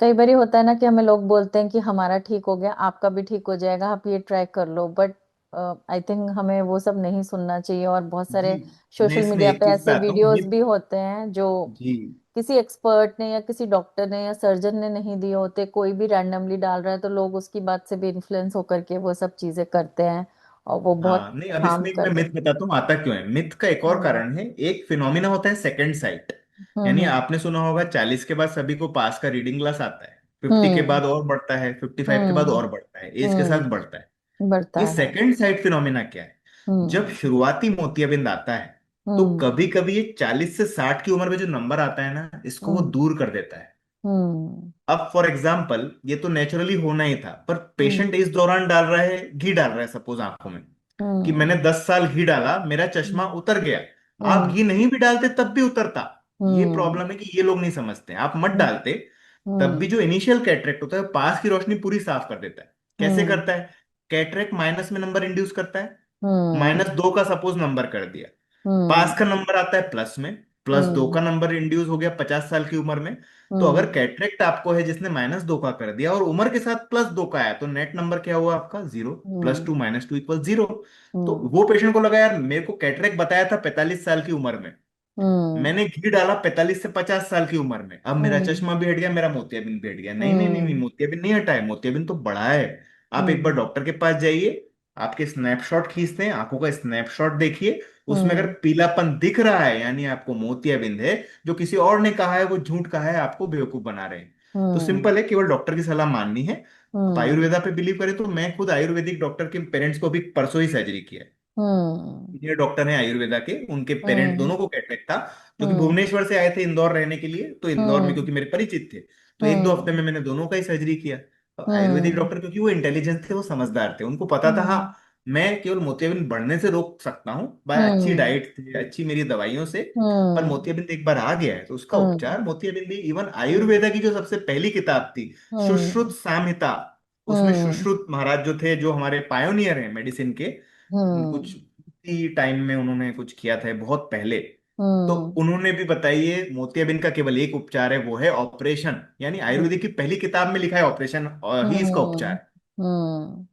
कई बार होता है ना कि हमें लोग बोलते हैं कि हमारा ठीक हो गया आपका भी ठीक हो जाएगा, आप ये ट्राई कर लो, बट आई थिंक हमें वो सब नहीं सुनना चाहिए। और बहुत जी, सारे मैं सोशल इसमें मीडिया एक पे चीज पे ऐसे आता हूँ, वीडियोस मिथ। भी होते हैं जो जी। किसी एक्सपर्ट ने या किसी डॉक्टर ने या सर्जन ने नहीं दिए होते, कोई भी रैंडमली डाल रहा है, तो लोग उसकी बात से भी इन्फ्लुएंस होकर के वो सब चीजें करते हैं और वो बहुत हाँ, नहीं, अब हार्म इसमें एक मैं कर मिथ देते हैं। बताता हूँ आता क्यों है। मिथ का एक और हम्म कारण है, एक फिनोमिना होता है सेकंड साइट। यानी हम्म आपने सुना होगा 40 के बाद सभी को पास का रीडिंग ग्लास आता है, 50 के हम्म बाद और बढ़ता है, 55 के बाद हम्म और बढ़ता है, एज के साथ बढ़ता है। बढ़ता ये है। सेकंड साइट फिनोमिना क्या है? जब हम्म शुरुआती मोतियाबिंद आता है, तो हम्म कभी कभी ये 40 से 60 की उम्र में जो नंबर आता है ना, इसको वो हम्म दूर कर देता है। हम्म अब फॉर एग्जाम्पल, ये तो नेचुरली होना ही था, पर हम्म पेशेंट इस दौरान डाल रहा है, घी डाल रहा है सपोज आंखों में, कि हम्म मैंने 10 साल घी डाला, मेरा चश्मा हम्म उतर गया। आप हम्म घी नहीं भी डालते तब भी उतरता। ये हम्म प्रॉब्लम है कि ये लोग नहीं समझते, आप मत हम्म डालते तब भी हम्म जो इनिशियल कैटरेक्ट होता है वो पास की रोशनी पूरी साफ कर देता है। कैसे हम्म करता है? कैटरेक्ट माइनस में नंबर इंड्यूस करता है, हम्म -2 का सपोज नंबर कर दिया, हम्म पास का नंबर आता है प्लस में, +2 का नंबर इंड्यूस हो गया 50 साल की उम्र में। तो अगर हम्म कैटरेक्ट आपको है जिसने -2 का कर दिया और उम्र के साथ +2 का आया, तो नेट नंबर क्या हुआ आपका? 0। +2 हम्म -2 = 0। तो हम्म वो पेशेंट को लगा यार मेरे को कैटरेक्ट बताया था 45 साल की उम्र में, हम्म मैंने घी डाला 45 से 50 साल की उम्र में, अब मेरा हम्म चश्मा भी हट गया, मेरा मोतियाबिंद भी हट गया। नहीं नहीं नहीं नहीं, हम्म मोतियाबिंद नहीं हटा है, मोतियाबिंद तो बढ़ा है। आप एक बार हम्म डॉक्टर के पास जाइए, आपके स्नैपशॉट खींचते हैं, आंखों का स्नैपशॉट देखिए, उसमें अगर हम्म पीलापन दिख रहा है यानी आपको मोतियाबिंद है। जो किसी और ने कहा है वो झूठ कहा है, आपको बेवकूफ बना रहे हैं। तो हम्म सिंपल है, केवल डॉक्टर की सलाह माननी है। आप हम्म आयुर्वेदा पे बिलीव करें तो मैं खुद आयुर्वेदिक डॉक्टर के पेरेंट्स को अभी परसों ही सर्जरी किया है। हम्म सीनियर डॉक्टर हैं आयुर्वेदा के, उनके पेरेंट हम्म दोनों को कैटरेक्ट था, जो कि हम्म भुवनेश्वर से आए थे इंदौर रहने के लिए, तो इंदौर में हम्म क्योंकि मेरे परिचित थे, तो एक दो हफ्ते हम्म में मैंने दोनों का ही सर्जरी किया। तो आयुर्वेदिक हम्म डॉक्टर क्योंकि वो इंटेलिजेंट थे, वो समझदार थे, उनको पता था हाँ हम्म मैं केवल मोतियाबिंद बढ़ने से रोक सकता हूँ बाय अच्छी हम्म डाइट से, अच्छी मेरी दवाइयों से। पर हम्म मोतियाबिंद एक बार आ गया है तो उसका हम्म उपचार मोतियाबिंद भी, इवन आयुर्वेदा की जो सबसे पहली किताब थी सुश्रुत संहिता, उसमें हम्म सुश्रुत महाराज जो थे, जो हमारे पायोनियर हैं मेडिसिन के, कुछ हम्म ही टाइम में उन्होंने कुछ किया था बहुत पहले। तो हम्म उन्होंने भी बताइए मोतियाबिंद का केवल एक उपचार है, वो है ऑपरेशन। यानी आयुर्वेदिक की पहली किताब में लिखा है ऑपरेशन ही इसका उपचार हम्म है। हम्म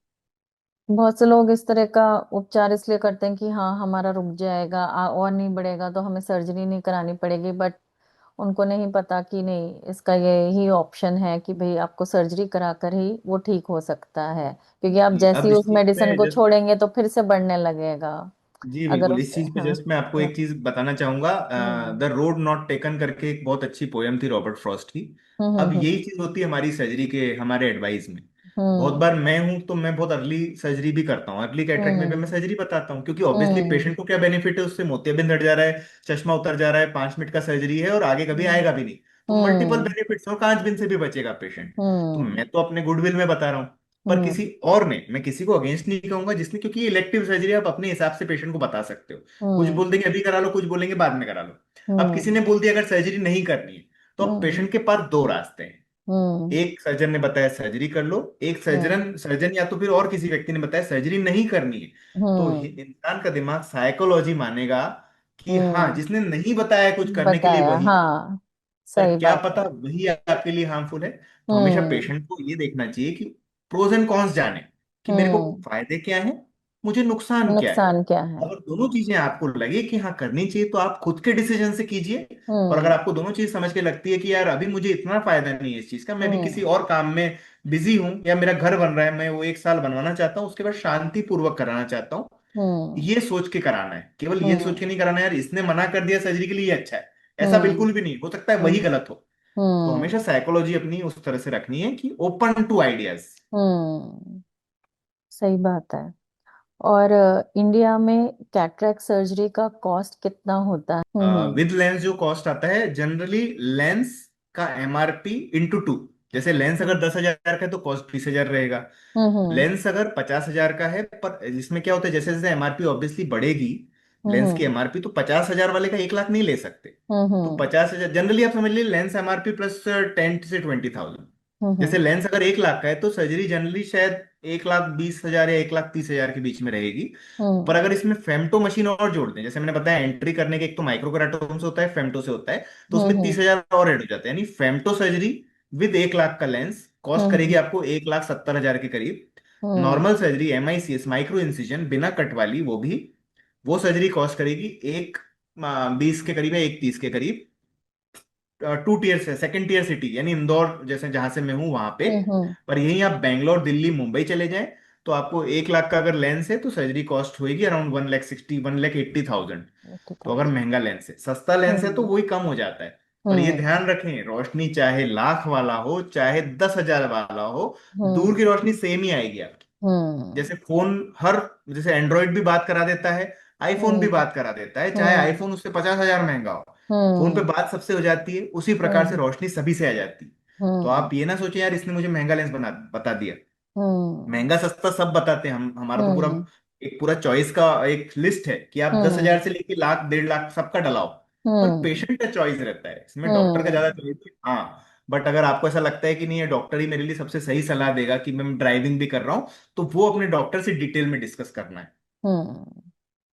बहुत से लोग इस तरह का उपचार इसलिए करते हैं कि हाँ हमारा रुक जाएगा, और नहीं बढ़ेगा तो हमें सर्जरी नहीं करानी पड़ेगी। बट उनको नहीं पता कि नहीं, इसका ये ही ऑप्शन है कि भाई आपको सर्जरी कराकर ही वो ठीक हो सकता है, क्योंकि आप जैसे अब ही इस उस चीज मेडिसिन पे को जस्ट, छोड़ेंगे तो फिर से बढ़ने लगेगा। जी अगर बिल्कुल, इस उसे चीज पे हाँ। जस्ट मैं आपको एक चीज बताना चाहूंगा। हम्म द रोड नॉट टेकन करके एक बहुत अच्छी पोयम थी रॉबर्ट फ्रॉस्ट की। हम्म अब हम्म यही चीज होती है हमारी सर्जरी के हमारे एडवाइस में। बहुत हम्म बार मैं हूं तो मैं बहुत अर्ली सर्जरी भी करता हूँ, अर्ली कैटरेक्ट में भी मैं हम्म सर्जरी बताता हूँ, क्योंकि ऑब्वियसली हम्म पेशेंट को क्या बेनिफिट है, उससे मोतियाबिंद हट जा रहा है, चश्मा उतर जा रहा है, 5 मिनट का सर्जरी है और आगे कभी आएगा भी नहीं। तो मल्टीपल हम्म बेनिफिट्स और 5 दिन से भी बचेगा पेशेंट। तो हम्म मैं तो अपने गुडविल में बता रहा हूँ। पर हम्म किसी और ने, मैं किसी को अगेंस्ट नहीं कहूंगा जिसने, क्योंकि ये इलेक्टिव सर्जरी आप अपने हिसाब से पेशेंट को बता सकते हो। कुछ हम्म बोल देंगे अभी करा लो, कुछ बोलेंगे बाद में करा लो। अब किसी हम्म ने बोल दिया अगर सर्जरी नहीं करनी है, तो अब हम्म पेशेंट के पास दो रास्ते हैं। हम्म एक सर्जन ने बताया सर्जरी कर लो, एक हम्म सर्जन सर्जन या तो फिर और किसी व्यक्ति ने बताया सर्जरी नहीं करनी है। तो हम्म इंसान का दिमाग साइकोलॉजी मानेगा कि हाँ, हम्म जिसने नहीं बताया कुछ करने के लिए बताया, वही, हाँ पर सही क्या बात है। पता वही आपके लिए हार्मफुल है। तो हमेशा हम्म पेशेंट को ये देखना चाहिए कि प्रोज एंड कॉन्स जाने, कि मेरे को हम्म फायदे क्या है, मुझे नुकसान क्या है। नुकसान क्या है। अगर दोनों चीजें आपको लगे कि हाँ करनी चाहिए, तो आप खुद के डिसीजन से कीजिए। और अगर हम्म आपको दोनों चीज समझ के लगती है कि यार अभी मुझे इतना फायदा नहीं है इस चीज का, मैं भी किसी हम्म और काम में बिजी हूँ, या मेरा घर बन रहा है, मैं वो 1 साल बनवाना चाहता हूँ, उसके बाद शांति पूर्वक कराना चाहता हूँ, हम्म ये सोच के कराना है। केवल ये सोच हम्म के नहीं कराना यार इसने मना कर दिया सर्जरी के लिए, ये अच्छा है, ऐसा हम्म बिल्कुल भी नहीं, हो सकता है वही हम्म गलत हो। तो हमेशा साइकोलॉजी अपनी उस तरह से रखनी है कि ओपन टू आइडियाज। हम्म सही बात है। और इंडिया में कैटरेक्ट सर्जरी का कॉस्ट कितना होता है? विद लेंस जो कॉस्ट आता है जनरली, लेंस का MRP इंटू 2। जैसे लेंस अगर हम्म 10,000 का है तो कॉस्ट 20,000 रहेगा। हम्म लेंस अगर 50,000 का है, पर इसमें क्या होता है, जैसे जैसे MRP ऑब्वियसली बढ़ेगी, लेंस की हम्म MRP, तो 50,000 वाले का 1 लाख नहीं ले सकते। तो हम्म 50,000 जनरली आप समझ लीजिए, लेंस MRP प्लस 10 से 20,000। जैसे हम्म लेंस अगर 1 लाख का है तो सर्जरी जनरली शायद 1,20,000 या 1,30,000 के बीच में रहेगी। पर हम्म अगर इसमें फेम्टो मशीन और जोड़ दें, जैसे मैंने बताया एंट्री करने के एक तो माइक्रोकेराटोम से होता है, फेम्टो से होता है, तो उसमें हम्म 30,000 और ऐड हो जाते हैं। यानी फेम्टो सर्जरी विद 1 लाख का लेंस कॉस्ट करेगी हम्म आपको 1,70,000 के करीब। Hmm normal surgery MICS micro incision बिना कट वाली, वो सर्जरी कॉस्ट करेगी एक 20 के करीब है, 1 30 के करीब। 2 टीयर से सेकंड टीयर सिटी यानी इंदौर जैसे जहां से मैं हूं वहां पे। हम्म पर यहीं आप बैंगलोर दिल्ली मुंबई चले जाएं तो आपको 1 लाख का अगर लेंस है तो सर्जरी कॉस्ट होगी अराउंड 1 लाख 60 1 लाख 80 थाउजेंड। तो अगर 80,000। महंगा लेंस है, सस्ता लेंस है तो हम्म वही कम हो जाता है। पर ये हम्म ध्यान रखें, रोशनी चाहे लाख वाला हो चाहे 10,000 वाला हो, दूर हम्म की रोशनी सेम ही आएगी आपकी। हम्म जैसे फोन हर जैसे एंड्रॉइड भी बात करा देता है, आईफोन भी हम्म बात करा देता है, चाहे हम्म आईफोन उससे 50,000 महंगा हो, फोन पे हम्म बात सबसे हो जाती है, उसी प्रकार से हम्म रोशनी सभी से आ जाती है। तो हम्म आप ये ना सोचें यार इसने मुझे महंगा लेंस बता दिया। हम्म महंगा सस्ता सब बताते हैं हम, हमारा तो पूरा हम्म एक पूरा चॉइस का एक लिस्ट है कि आप दस हम्म हजार से लेके लाख 1.5 लाख सबका डलाओ। पर हम्म पेशेंट का चॉइस रहता है, इसमें डॉक्टर का ज्यादा हम्म चॉइस है हाँ। बट अगर आपको ऐसा लगता है कि नहीं, ये डॉक्टर ही मेरे लिए सबसे सही सलाह देगा कि मैं ड्राइविंग भी कर रहा हूँ, तो वो अपने डॉक्टर से डिटेल में डिस्कस करना है। हम्म।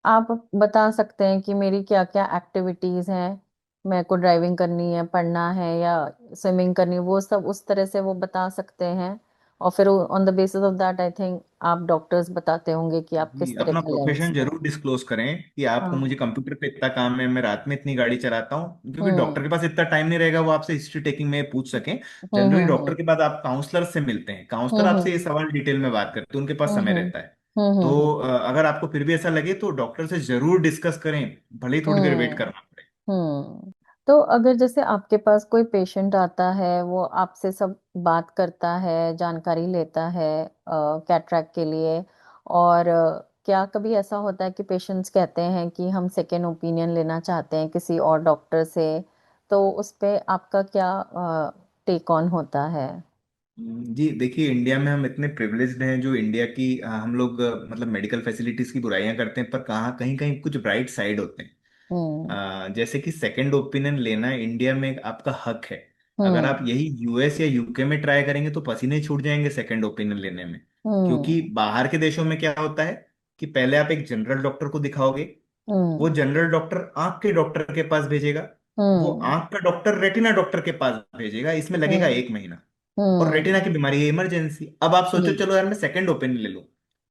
आप बता सकते हैं कि मेरी क्या क्या एक्टिविटीज हैं, मेरे को ड्राइविंग करनी है, पढ़ना है या स्विमिंग करनी है, वो सब उस तरह से वो बता सकते हैं। और फिर on the basis of that I think आप डॉक्टर्स बताते होंगे कि आप जी, किस तरह अपना का लेंस प्रोफेशन लें। जरूर डिस्क्लोज करें कि आपको, हाँ। मुझे कंप्यूटर पे इतना काम है, मैं रात में इतनी गाड़ी चलाता हूँ, क्योंकि डॉक्टर हम्म के पास इतना टाइम नहीं रहेगा वो आपसे हिस्ट्री टेकिंग में पूछ सकें। हम्म जनरली हम्म डॉक्टर के बाद आप काउंसलर से मिलते हैं, काउंसलर हम्म आपसे ये हम्म सवाल डिटेल में बात करते हैं, उनके पास समय हम्म रहता है। तो अगर आपको फिर भी ऐसा लगे तो डॉक्टर से जरूर डिस्कस करें, भले ही थोड़ी देर वेट हम्म करना पड़े। तो अगर जैसे आपके पास कोई पेशेंट आता है, वो आपसे सब बात करता है, जानकारी लेता है कैटरेक्ट के लिए, और क्या कभी ऐसा होता है कि पेशेंट्स कहते हैं कि हम सेकेंड ओपिनियन लेना चाहते हैं किसी और डॉक्टर से, तो उस पे आपका क्या टेक ऑन होता है? जी देखिए, इंडिया में हम इतने प्रिविलेज्ड हैं, जो इंडिया की हम लोग मतलब मेडिकल फैसिलिटीज की बुराइयां करते हैं, पर कहाँ कहीं कहीं कुछ ब्राइट साइड होते हैं। हम्म जैसे कि सेकंड ओपिनियन लेना इंडिया में आपका हक है। अगर आप हम्म यही US या UK में ट्राई करेंगे तो पसीने छूट जाएंगे सेकंड ओपिनियन लेने में। क्योंकि हम्म बाहर के देशों में क्या होता है कि पहले आप एक जनरल डॉक्टर को दिखाओगे, वो हम्म जनरल डॉक्टर आंख के डॉक्टर के पास भेजेगा, वो हम्म आंख का डॉक्टर रेटिना डॉक्टर के पास भेजेगा, इसमें लगेगा हम्म 1 महीना। और रेटिना हम्म की बीमारी है, इमरजेंसी, अब आप सोचो जी। चलो यार मैं सेकंड ओपिनियन ले लूं,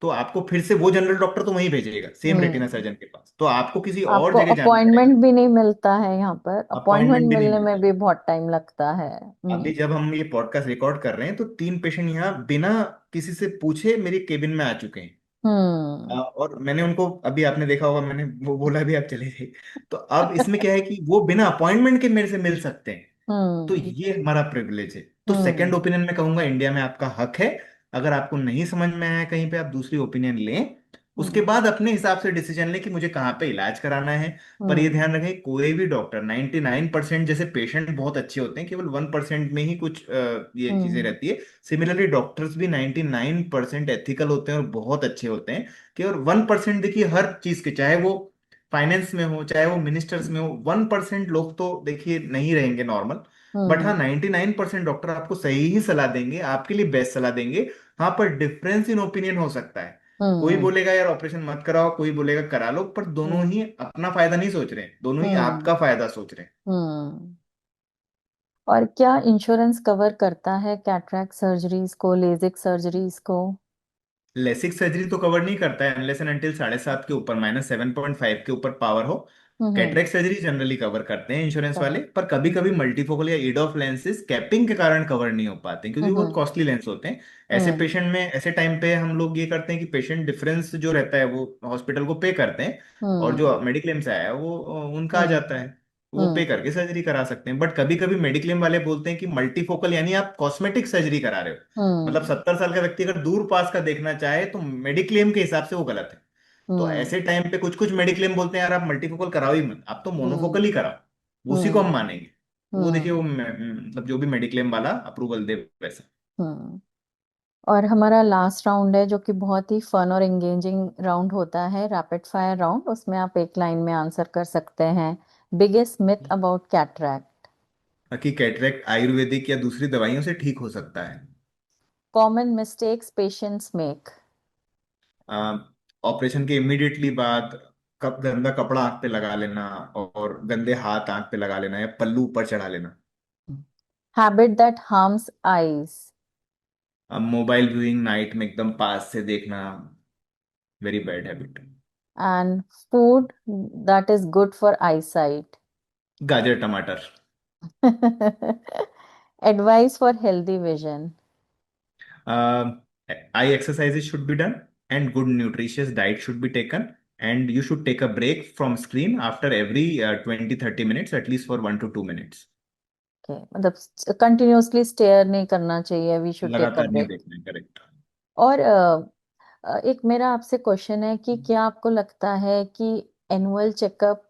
तो आपको फिर से वो जनरल डॉक्टर तो वहीं भेजेगा सेम रेटिना हम्म सर्जन के पास, तो आपको किसी और आपको जगह जाना पड़ेगा। अपॉइंटमेंट भी नहीं मिलता है, यहाँ पर अपॉइंटमेंट अपॉइंटमेंट भी नहीं मिलने में मिलता। भी बहुत टाइम लगता है। अभी जब हम ये पॉडकास्ट रिकॉर्ड कर रहे हैं तो 3 पेशेंट यहाँ बिना किसी से पूछे मेरी केबिन में आ चुके हैं। हम्म और मैंने उनको, अभी आपने देखा होगा, मैंने वो बोला भी आप चले थे। तो अब इसमें क्या है कि वो बिना अपॉइंटमेंट के मेरे से मिल सकते हैं। तो हम्म ये हमारा प्रिविलेज है। तो सेकंड हम्म ओपिनियन में कहूंगा इंडिया में आपका हक है। अगर आपको नहीं समझ में आया कहीं पे, आप दूसरी ओपिनियन लें, उसके हम्म बाद अपने हिसाब से डिसीजन लें कि मुझे कहाँ पे इलाज कराना है। पर ये हम्म ध्यान रखें, कोई भी डॉक्टर 99% जैसे पेशेंट बहुत अच्छे होते हैं, केवल 1% में ही कुछ ये चीजें हम्म रहती है। सिमिलरली डॉक्टर्स भी 99% एथिकल होते हैं और बहुत अच्छे होते हैं। केवल 1% देखिए हर चीज के, चाहे वो फाइनेंस में हो चाहे वो मिनिस्टर्स में हो, 1% लोग तो देखिए नहीं रहेंगे नॉर्मल। बट हाँ, हम्म 99% डॉक्टर आपको सही ही सलाह देंगे, आपके लिए बेस्ट सलाह देंगे। हाँ, पर डिफरेंस इन ओपिनियन हो सकता है। कोई हम्म बोलेगा यार ऑपरेशन मत कराओ, कोई बोलेगा करा लो, पर दोनों हम्म ही अपना फायदा नहीं सोच रहे हैं, दोनों ही हम्म आपका फायदा सोच रहे हैं। हम्म। और क्या इंश्योरेंस कवर करता है कैटरेक्ट सर्जरीज को, लेजिक सर्जरीज को? लेसिक सर्जरी तो कवर नहीं करता है अनलेस एंड अनटिल 7.5 के ऊपर, -7.5 के ऊपर पावर हो। हम्म कैटरेक्ट सर्जरी जनरली कवर करते हैं इंश्योरेंस वाले, कवर। पर कभी कभी मल्टीफोकल या ईडॉफ लेंसेज कैपिंग के कारण कवर नहीं हो पाते हैं, क्योंकि वो हम्म कॉस्टली लेंस होते हैं। ऐसे हम्म पेशेंट में ऐसे टाइम पे हम लोग ये करते हैं कि पेशेंट डिफरेंस जो रहता है वो हॉस्पिटल को पे करते हैं, और हम्म जो मेडिक्लेम से आया है वो उनका आ हम्म जाता है, वो पे हम्म करके सर्जरी करा सकते हैं। बट कभी कभी मेडिक्लेम वाले बोलते हैं कि मल्टीफोकल यानी आप कॉस्मेटिक सर्जरी करा रहे हो, मतलब हम्म 70 साल का व्यक्ति अगर दूर पास का देखना चाहे तो मेडिक्लेम के हिसाब से वो गलत है। तो हम्म ऐसे टाइम पे कुछ कुछ मेडिक्लेम बोलते हैं यार आप मल्टीफोकल कराओ ही मत, आप तो मोनोफोकल ही कराओ, उसी को हम हम्म मानेंगे। तो वो देखिए हम्म वो मतलब जो भी मेडिक्लेम वाला अप्रूवल दे वैसा। हम्म। और हमारा लास्ट राउंड है, जो कि बहुत ही फन और एंगेजिंग राउंड होता है, रैपिड फायर राउंड। उसमें आप एक लाइन में आंसर कर सकते हैं। Biggest myth about cataract? बाकी कैटरेक्ट आयुर्वेदिक या दूसरी दवाइयों से ठीक हो सकता है। Common mistakes patients make? Operation के इमीडिएटली बाद कप गंदा कपड़ा आंख पे लगा लेना, और गंदे हाथ आंख पे लगा लेना, या पल्लू ऊपर चढ़ा लेना। Habit that harms eyes? अब मोबाइल व्यूइंग नाइट में एकदम पास से देखना, very bad habit. And food that is good for eyesight. गाजर टमाटर। Advice for healthy vision. Eye exercises should be done and good nutritious diet should be taken, and you should take a break from screen after every 20-30 minutes, at least for 1 to 2 minutes. Okay, मतलब कंटिन्यूअसली स्टेयर नहीं करना चाहिए, वी शुड टेक अ लगातार नहीं ब्रेक। देखना है, करेक्ट। और एक मेरा आपसे क्वेश्चन है कि क्या आपको लगता है कि एनुअल चेकअप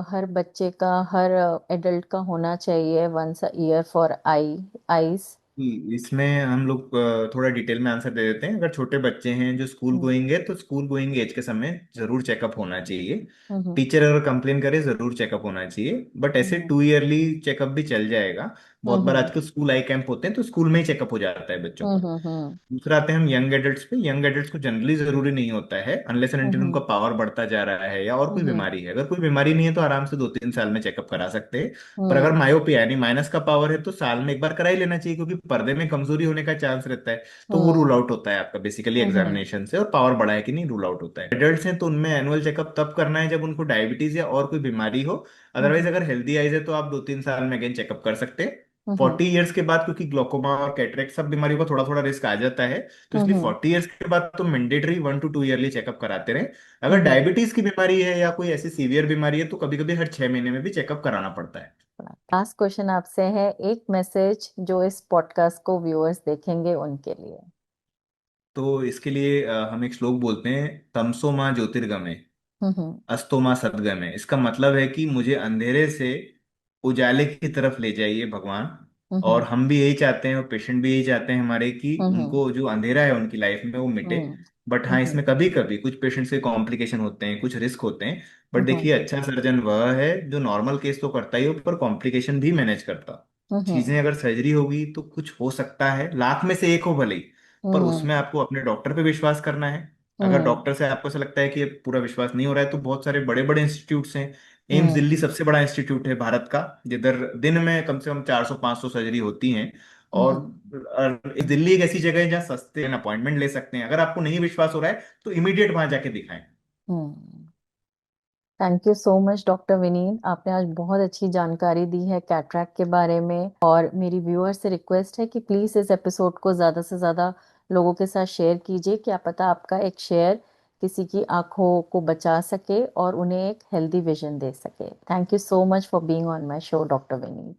हर बच्चे का, हर एडल्ट का होना चाहिए once a year for eyes? इसमें हम लोग थोड़ा डिटेल में आंसर दे देते हैं। अगर छोटे बच्चे हैं जो स्कूल हम्म गोइंग है, तो स्कूल गोइंग एज के समय जरूर चेकअप होना चाहिए। हम्म टीचर अगर कंप्लेन करे जरूर चेकअप होना चाहिए, बट ऐसे हम्म 2 ईयरली चेकअप भी चल जाएगा। बहुत बार हम्म आजकल स्कूल आई कैंप होते हैं, तो स्कूल में ही चेकअप हो जाता है बच्चों का। हम्म दूसरा आते हैं हम यंग एडल्ट्स पे। यंग एडल्ट्स को जनरली जरूरी नहीं होता है, अनलेस एंड अनटिल हम्म उनका पावर बढ़ता जा रहा है या और कोई हम्म बीमारी है। अगर कोई बीमारी नहीं है तो आराम से 2-3 साल में चेकअप करा सकते हैं। पर अगर हम्म मायोपिया यानी माइनस का पावर है तो साल में एक बार करा ही लेना चाहिए, क्योंकि पर्दे में कमजोरी होने का चांस रहता है। तो वो रूल हम्म आउट होता है आपका बेसिकली हम्म एग्जामिनेशन से, और पावर बढ़ा है कि नहीं रूल आउट होता है। एडल्ट्स हैं तो उनमें एनुअल चेकअप तब करना है जब उनको डायबिटीज या और कोई बीमारी हो। अदरवाइज हम्म अगर हेल्दी आइज है तो आप 2-3 साल में अगेन चेकअप कर सकते हैं। हम्म 40 ईयर्स के बाद, क्योंकि ग्लोकोमा और कैटरेक्ट सब बीमारियों का थोड़ा थोड़ा रिस्क आ जाता है, तो इसलिए हम्म 40 ईयर्स के बाद तो मैंडेटरी 1 to 2 ईयरली चेकअप कराते रहे। अगर हम्म डायबिटीज की बीमारी है या कोई ऐसी सीवियर बीमारी है तो कभी कभी हर 6 महीने में भी चेकअप कराना पड़ता है। लास्ट क्वेश्चन आपसे है, एक मैसेज जो इस पॉडकास्ट को व्यूअर्स देखेंगे उनके लिए। तो इसके लिए हम एक श्लोक बोलते हैं, तमसो माँ ज्योतिर्गमय हम्म अस्तो माँ सद्गमय। इसका मतलब है कि मुझे अंधेरे से उजाले की तरफ ले जाइए भगवान। और हम्म हम भी यही चाहते हैं और पेशेंट भी यही चाहते हैं हमारे, कि हम्म उनको जो अंधेरा है उनकी लाइफ में वो मिटे। हम्म बट हाँ, हम्म इसमें कभी कभी कुछ पेशेंट्स के कॉम्प्लिकेशन होते हैं, कुछ रिस्क होते हैं। बट हम्म देखिए, अच्छा सर्जन वह है जो नॉर्मल केस तो करता ही हो पर कॉम्प्लिकेशन भी मैनेज करता। चीजें हम्म अगर सर्जरी होगी तो कुछ हो सकता है, लाख में से एक हो भले ही, पर हम्म उसमें आपको अपने डॉक्टर पे विश्वास करना है। अगर हम्म डॉक्टर से आपको ऐसा लगता है कि ये पूरा विश्वास नहीं हो रहा है, तो बहुत सारे बड़े बड़े इंस्टीट्यूट्स हैं। एम्स हम्म दिल्ली सबसे बड़ा इंस्टीट्यूट है भारत का, जिधर दिन में कम से कम 400-500 सर्जरी होती हैं। और हम्म दिल्ली एक ऐसी जगह है जहाँ सस्ते अपॉइंटमेंट ले सकते हैं। अगर आपको नहीं विश्वास हो रहा है तो इमीडिएट वहां जाके दिखाएं। Hmm. Thank you so much doctor Vineet, आपने आज बहुत अच्छी जानकारी दी है कैटरैक्ट के बारे में। और मेरी व्यूअर से रिक्वेस्ट है कि प्लीज़ इस एपिसोड को ज़्यादा से ज़्यादा लोगों के साथ शेयर कीजिए। क्या पता आपका एक शेयर किसी की आंखों को बचा सके और उन्हें एक हेल्दी विजन दे सके। Thank you so much for being on my show doctor Vineet.